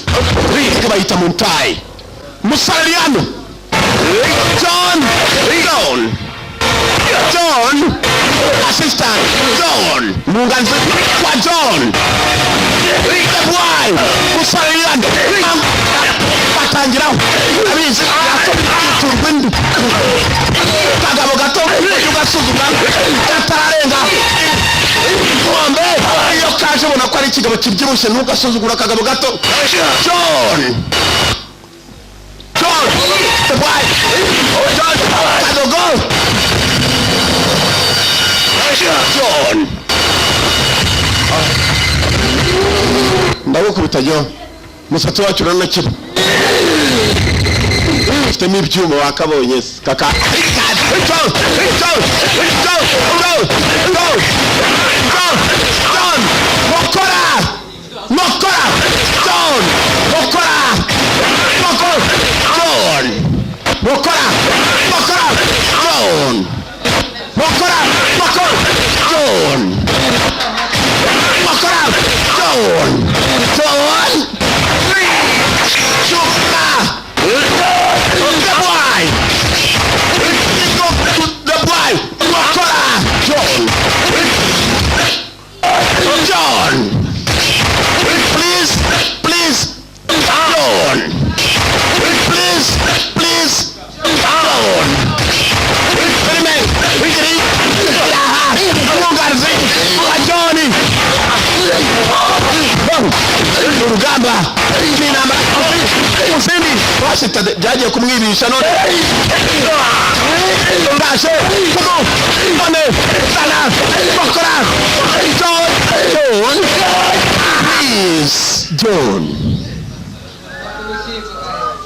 bayita Montai Musaliano John assistant John munganzi kwa John the boy Musaliano gasuzuma katararenga ngombe iyo kaje ubona ko ari ikigabo kibyibushye ntugasuzugura akagabo gato. John the boy John kadogo John ndagukubita John musatsi wacu uranakira ufitemo ibyuma wakabonye kaka urugamba n'inama usindi wasita byagiye kumwirisha none ndashe none sana bakora John please John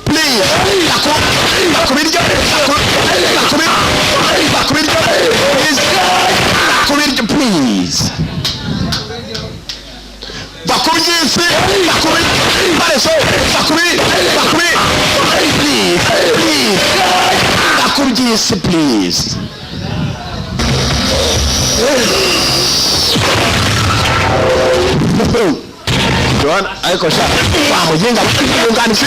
please bakubiryo please bakubyisi bareso please bakubyisi please John ayiko sha wamujenga unganisi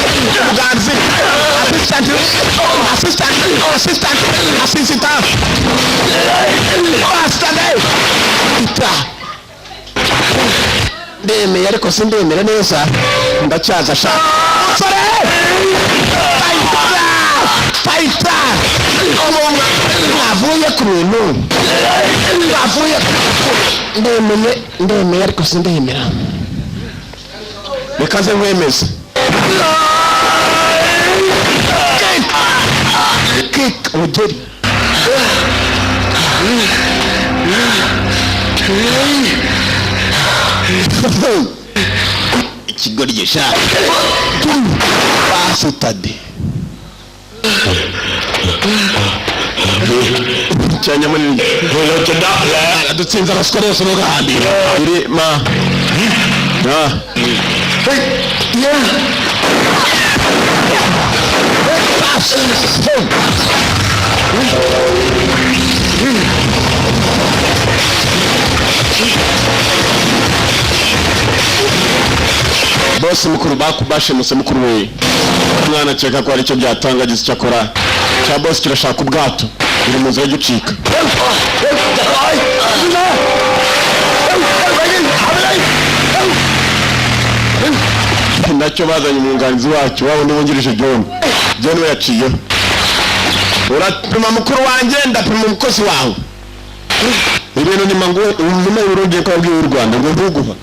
assistant ndemeye ariko sindemera neza ndacyaza sha fighter avuye ku bintu avuye ndemeye ariko sindemera bikaze wemeze kick ugeri ikigoryi sha basitade cyanya muri dutsinze abasikoresho no gahambira iri ma boss mukuru bakubashe muse mukuru we mwana cyeka ko ari cyo byatangagize cyakora cya boss kirashaka ubwato iri mu nzira y'ucika nacyo bazanye umwunganizi wacu wabo n'ubungirije John we yaciye urapima mukuru wanjye ndapima umukozi wawe ibintu ni mangu nyuma y'urugiye kwa bw'u Rwanda ngo ntuguha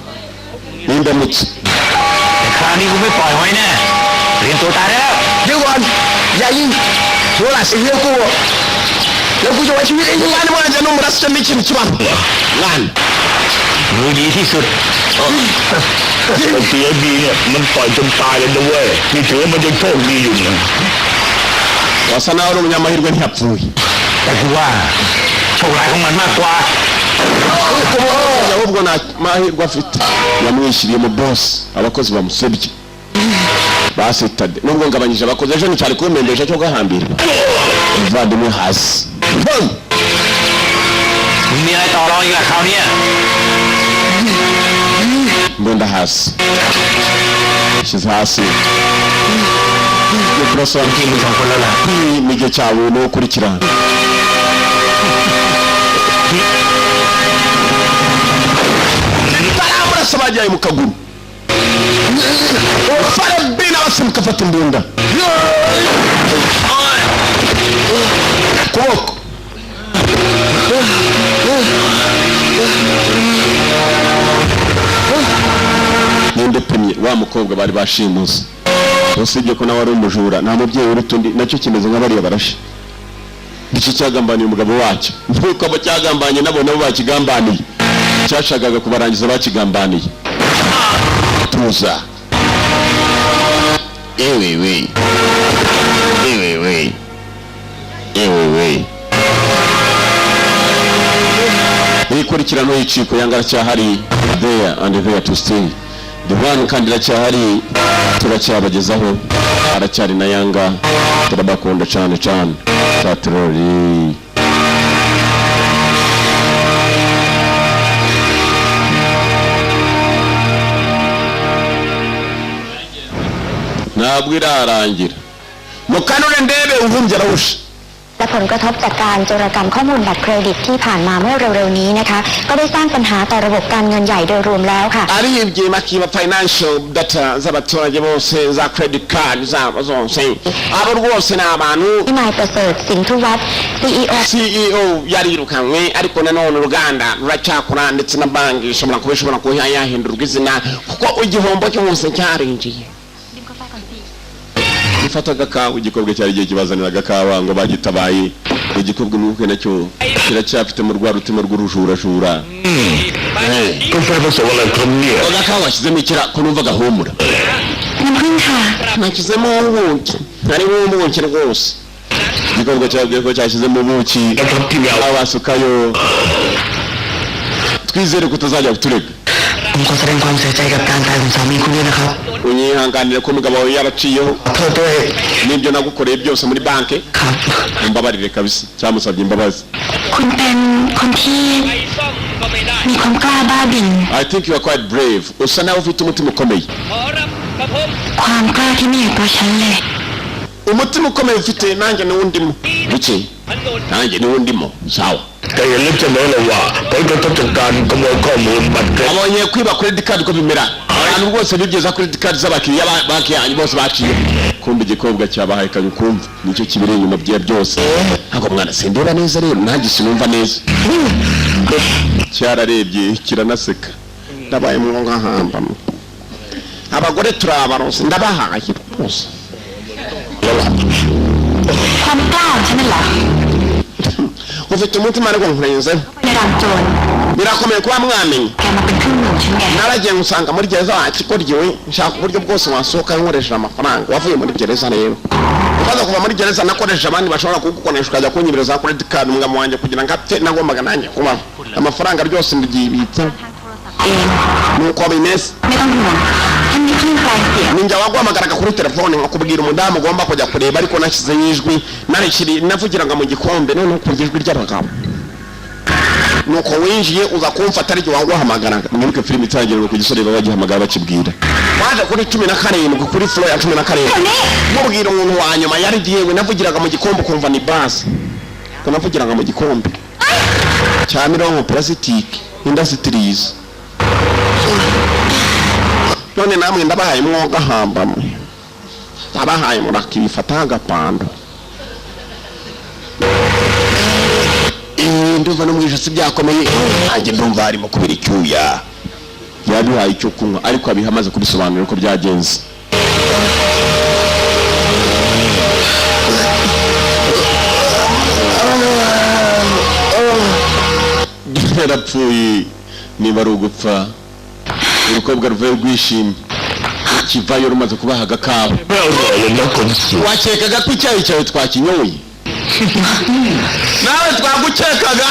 n'indamutse kandi ube poi hoy nè rin to ta đó chứ còn vậy nó là sự yêu củaแล้วกูจะไว้ชีวิตเองงานว่าจะนุ่มรัสจะไม่ชินชิบังงานมือดีที่สุดเสียบีเนี่ยมันต่อยจนตายเลยนะเว้ยนี่ถือมันยังโชคดีอยู่นะ wasana wari umunyamahirwe ntiyapfuye แต่กูว่าโชคร้ายของมันมากกว่า ahubwo nta mahirwe afite yamwishyiriye mu boss abakozi bamusebye basitade nubwo ngabanyije abakozi ejo nticyari kumembesha cyo gahambirwa muvandimwe hasiมีอะไรต่อรองอีกล่ะคราวนี้ mbunda hasi shyize hasi kurasaทีมมึงสองคนแล้วล่ะ ni igihe cyawe no gukurikirana baramurasa bajyaye mu kaguru farabina basimbuka afata imbunda kuboko wa mukobwa bari bashimuse usibye ko nawe ari umujura nta mubyeyi uruta undi nacyo kimeze nk'abariya barashe iki cyagambaniye umugabo wacyo nuko abo cyagambanye nabo bakigambaniye cyashakaga kubarangiza bakigambaniye tuza ewewe ikurikirano y'iciko yanga cyahari there and there to stay the one kandi racyahari turacyabagezaho aracyari na yanga turabakunda cyane tatroli ntabwo irarangira mukanure ndebe uvumbye arahusha และผลกระทบจากการโจรกรรมข้อมูลบัตรเครดิตที่ผ่านมาเมื่อเร็วๆนี้นะคะก็ได้สร้างปัญหาต่อระบบการเงินใหญ่โดยรวมแล้วค่ะ aribye makiba financial data z'abaturage bose za credit card zabo zose abo rwose n'abantu ที่นายประเสริฐสินธุวัฒน์ CEO yarirukanwe ariko nanone uruganda ruracyakora ndetse na banki ishobora kuba yahindurwa izina kuko igihombo cyose cyarinjiye ifataga kawa igikobwa cyari giye kibazaniraga kawa ngo bagitabaye igikobwa nuko nacyo kiracyafite mu rwa rutima rw'urujuraก็แค่ผสมอะไรคนเนี่ย oga kawa washyizemo ikira ko numva gahumura น้ำผึ้งค่ะ nashyizemo ubuki harimo ubuki rwose igikobwa cyabwiye ko cyashyizemo ubuki นะครับที่เรา abasukayo twizere ko utazajya kuturega ผมขอแสดงความเสียใจกับการตายของสามีคุณด้วยนะครับ unyihanganire ko umugabo wawe yaraciyeho ขอโทษด้วย n'ibyo nagukoreye byose muri banki ครับ umbabarire kabisa cyamusabye imbabazi คุณเป็นคนที่มีความกล้าบ้าบิ่น I think you are quite brave usa nawe ufite umutima ukomeye ความกล้าที่ไม่เห็นตัวฉันเลย umutima ukomeye ufite nanjye niwundimo biki nanjye niwundimo sawa แต่เห็นลึกเสมอเลยว่าผลกระทบจากการขโมยข้อมูลบัตรเครดิต abonye kwiba credit card ko bimera abantu bose bigeza credit card z'abakiriya banki yanyu bose baciye kumbe igikobwa cyabahaye kanyu kumva nicyo kibiri inyuma bye byose ntabwo mwana sindeba neza rero nanjye sinumva neza cyararebye kiranaseka ndabaye mwonga hamba abagore turabaronse ndabahaye rwose ความกล้าของฉันนั่นแหละ ufite umutima ariko nkurenzeho ในด่านโจร birakomeye kuba mwamenye แกมาเป็นครึ่งหนึ่งฉันไง naragiye ngusanga muri gereza wakigoryiwe nshaka uburyo bwose wasohoka nkoresheje amafaranga wavuye muri gereza rero umaze kuva muri gereza nakoresheje abandi bashobora kugukoresha ukajya kunyibiriza credit card umugabo wanjye kugira ngo apfe nagombaga nanjye kubaho amafaranga ryose ndigibitse เอง nuko bimeze ไม่ต้องห่วงฉันมีคลื่นไกลเสียง ninjye waguhamagaraga kuri telefone nkakubwira umudamu ugomba kujya kureba ariko nashyizeho ijwi navugiraga mu gikombe none ukumva ijwi ry'abagabo nuko winjiye uza kumfata ariko waguhamagaraga mwibuke filime itangirira ku gisore bagihamagara bakibwira waje kuri 17 kuri floor ya 17 mubwira umuntu wa nyuma yari yewe navugiraga mu gikombe kumva ni base ko navugiraga mu gikombe cya mirongo plastic industries none namwe ndabahaye mwoga hamba mwe ndabahaye murakibifata agapando ndumva no mwijasi byakomeye nanjye ndumva harimo kubira icyuya yabihaye icyo kunywa ariko abihamaze kubisobanura uko byagenze yarapfuye niba ari ugupfa urukobwa ruvuye rwishimye kivayo rumaze kubaha agakawa ไม่อร่อยเลยนะคนสวย wakekaga ko icyayi cyawe twakinyoye nawe twagukekaga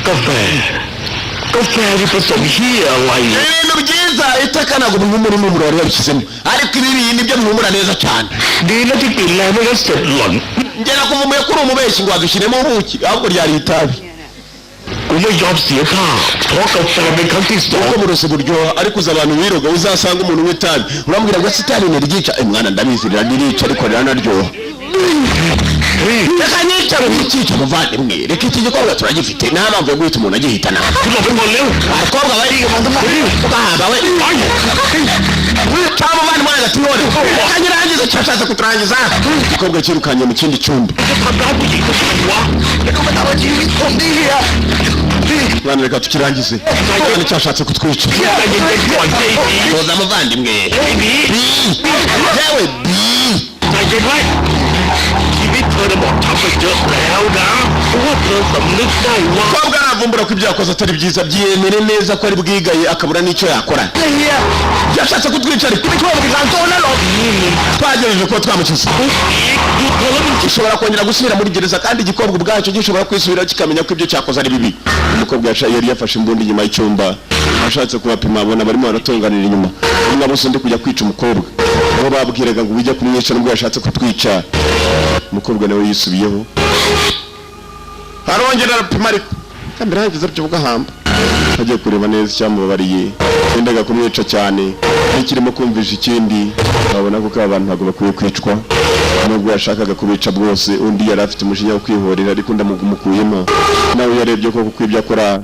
กาแฟที่ผสมเหี้ยอะไร ibintu byiza iteka ntabwo bihumura impumuro wari wabishyizemo ariko ibi bintu byo bihumura neza cyane ดีนะที่กลิ่นแรงไม่งั้นเสร็จหล่อน njye nakuvumuye kuri umubeshyi ngo wadushyiremo ubuki ahubwo ryari itabi กูไม่ยอมเสียท่าเพราะกาแฟเป็นครั้งที่สอง uko buroso buryoha ariko uza abantu biroga uzasanga umuntu w'itabi urambwira ngo si itabi niryica mwana ndabizi riranica ariko riranaryoha reka nica wikica muvandimwe reka iki gikorwa turagifite nta mpamvu yo guhita umuntu agihitana คุณบอกเป็นคนเร็ว abakobwa bari bahamba we cyangwa umuvandimwe agatiyore reka nyirangiza cyashatse kuturangiza igikorwa cyirukanye mu kindi cyumba ทำร้ายผู้หญิงทำไมวะแล้วก็มาทำให้ชีวิตผมดีอ่ะ mwana reka tukirangize cyane cyashatse kutwica toza muvandimwe yewe umukobwa aravumbura ko ibyo yakoze atari byiza, byiyemere neza ko ari bwigaye akabura n'icyo yakora. Yashatse kutwica ariko twagerageje kuba twamukiza. Gishobora kongera gusubira muri gereza kandi igikobwa ubwacyo gishobora kwisubira kikamenya ko ibyo cyakoze ari bibi. Umukobwa yari yafashe imbunda inyuma y'icyumba, ashatse kubapima abona barimo baratunganira inyuma. Umwe bose ndi kujya kwica umukobwa, aho babwiraga ngo bijya kumwica nubwo yashatse kutwica. Umukobwa nawe yisubiyeho arongera arapima ariko kamera yagize byo bugahamba, agiye kureba neza icyamubabariye, yendaga kumwica cyane n'ikirimo kumvisha ikindi. Babona ko abantu ntabwo bakwiye kwicwa, nubwo yashakaga kubica bwose. Undi yari afite umujinya wo kwihorera ariko ndamugumukuyemo, nawe yarebye ko kuko ibyo akora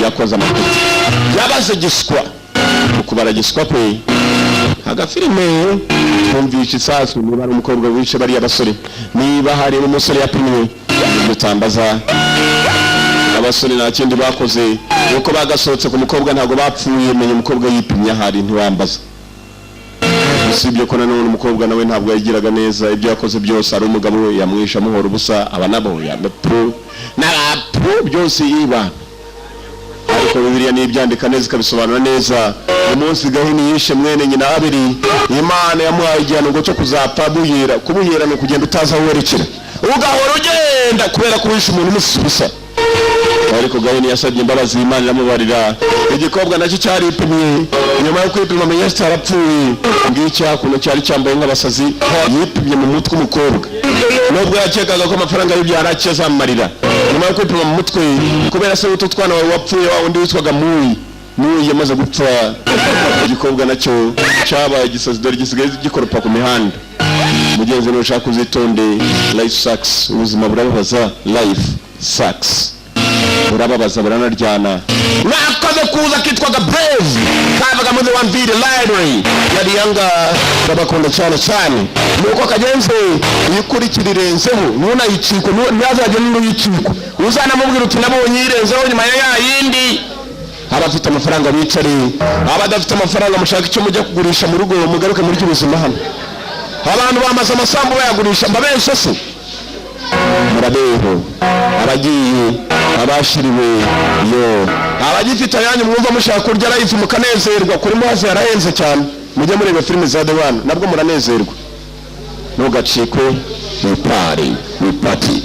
yakoze amakosa. Yabaze giswa ukubara giswa kwe agafilime twumvisha isasu. Niba ari umukobwa wishe bariya basore, niba hari umusore yapimwe gutambaza abasore nta kindi bakoze nuko bagasohotse ku mukobwa, ntabwo bapfuye. Menye umukobwa yipimye ahari ntiwambaza. Usibye ko nanone umukobwa nawe ntabwo yagiraga neza, ibyo yakoze byose ari umugabo we yamwisha amuhora ubusa. Aba nabo yamepro n'abapro byose yiba, ariko Bibiliya nibyandika neza ikabisobanura neza. Umunsi Gahini yishe mwene nyina Abeli, Imana yamuhaye igihano ngo cyo kuzapfa buhera. Kubuhera ni ukugenda utaza aho werekera, ugahora ugenda kubera ko wishe umuntu umusubiza. Ariko Gahini yasabye imbabazi, Imana iramubarira. Igikobwa nacyo cyaripimye, nyuma yo kwipima amenya cyarapfuye. Ngiki hakuno cyari cyambaye nk'abasazi, yipimye mu mutwe umukobwa, nubwo yakekaga ko amafaranga y'ibyo yarakiye azamumarira. Nyuma yo kwipima mu mutwe, kubera se utu twana wari wapfuye, wa undi witwaga Muyi yamaze gupfa. Igikobwa nacyo cyabaye igisazi, dore gisigaye gikoropa ku mihanda. Mugenzi we ushaka uzitonde, life sucks. Ubuzima burababaza, life sucks. Burababaza buranaryana. Nakaze kuza kitwaga Brave, kabaga muri One Video Library yari yanga babakunda cyane cyane. Nuko kagenze yikurikirirenzeho nuna yiciko nyazaje n'uyiciko, uzanamubwira uti nabonye yirenzeho nyuma ya yindi. Abafite amafaranga bicare, abadafite amafaranga mushaka icyo mujya kugurisha mu rugo, mugaruke muri cy'ubuzima hano. Abantu bamaze amasambu bayagurisha mbabeshe se. Murabeho abagiye abashiriwe yo abagifite ayanyu mwumva mushaka kurya life mukanezerwa, kuri mazi yarahenze cyane. Mujye mureba filime za The One nabwo muranezerwa. Ntugacikwe, ni party.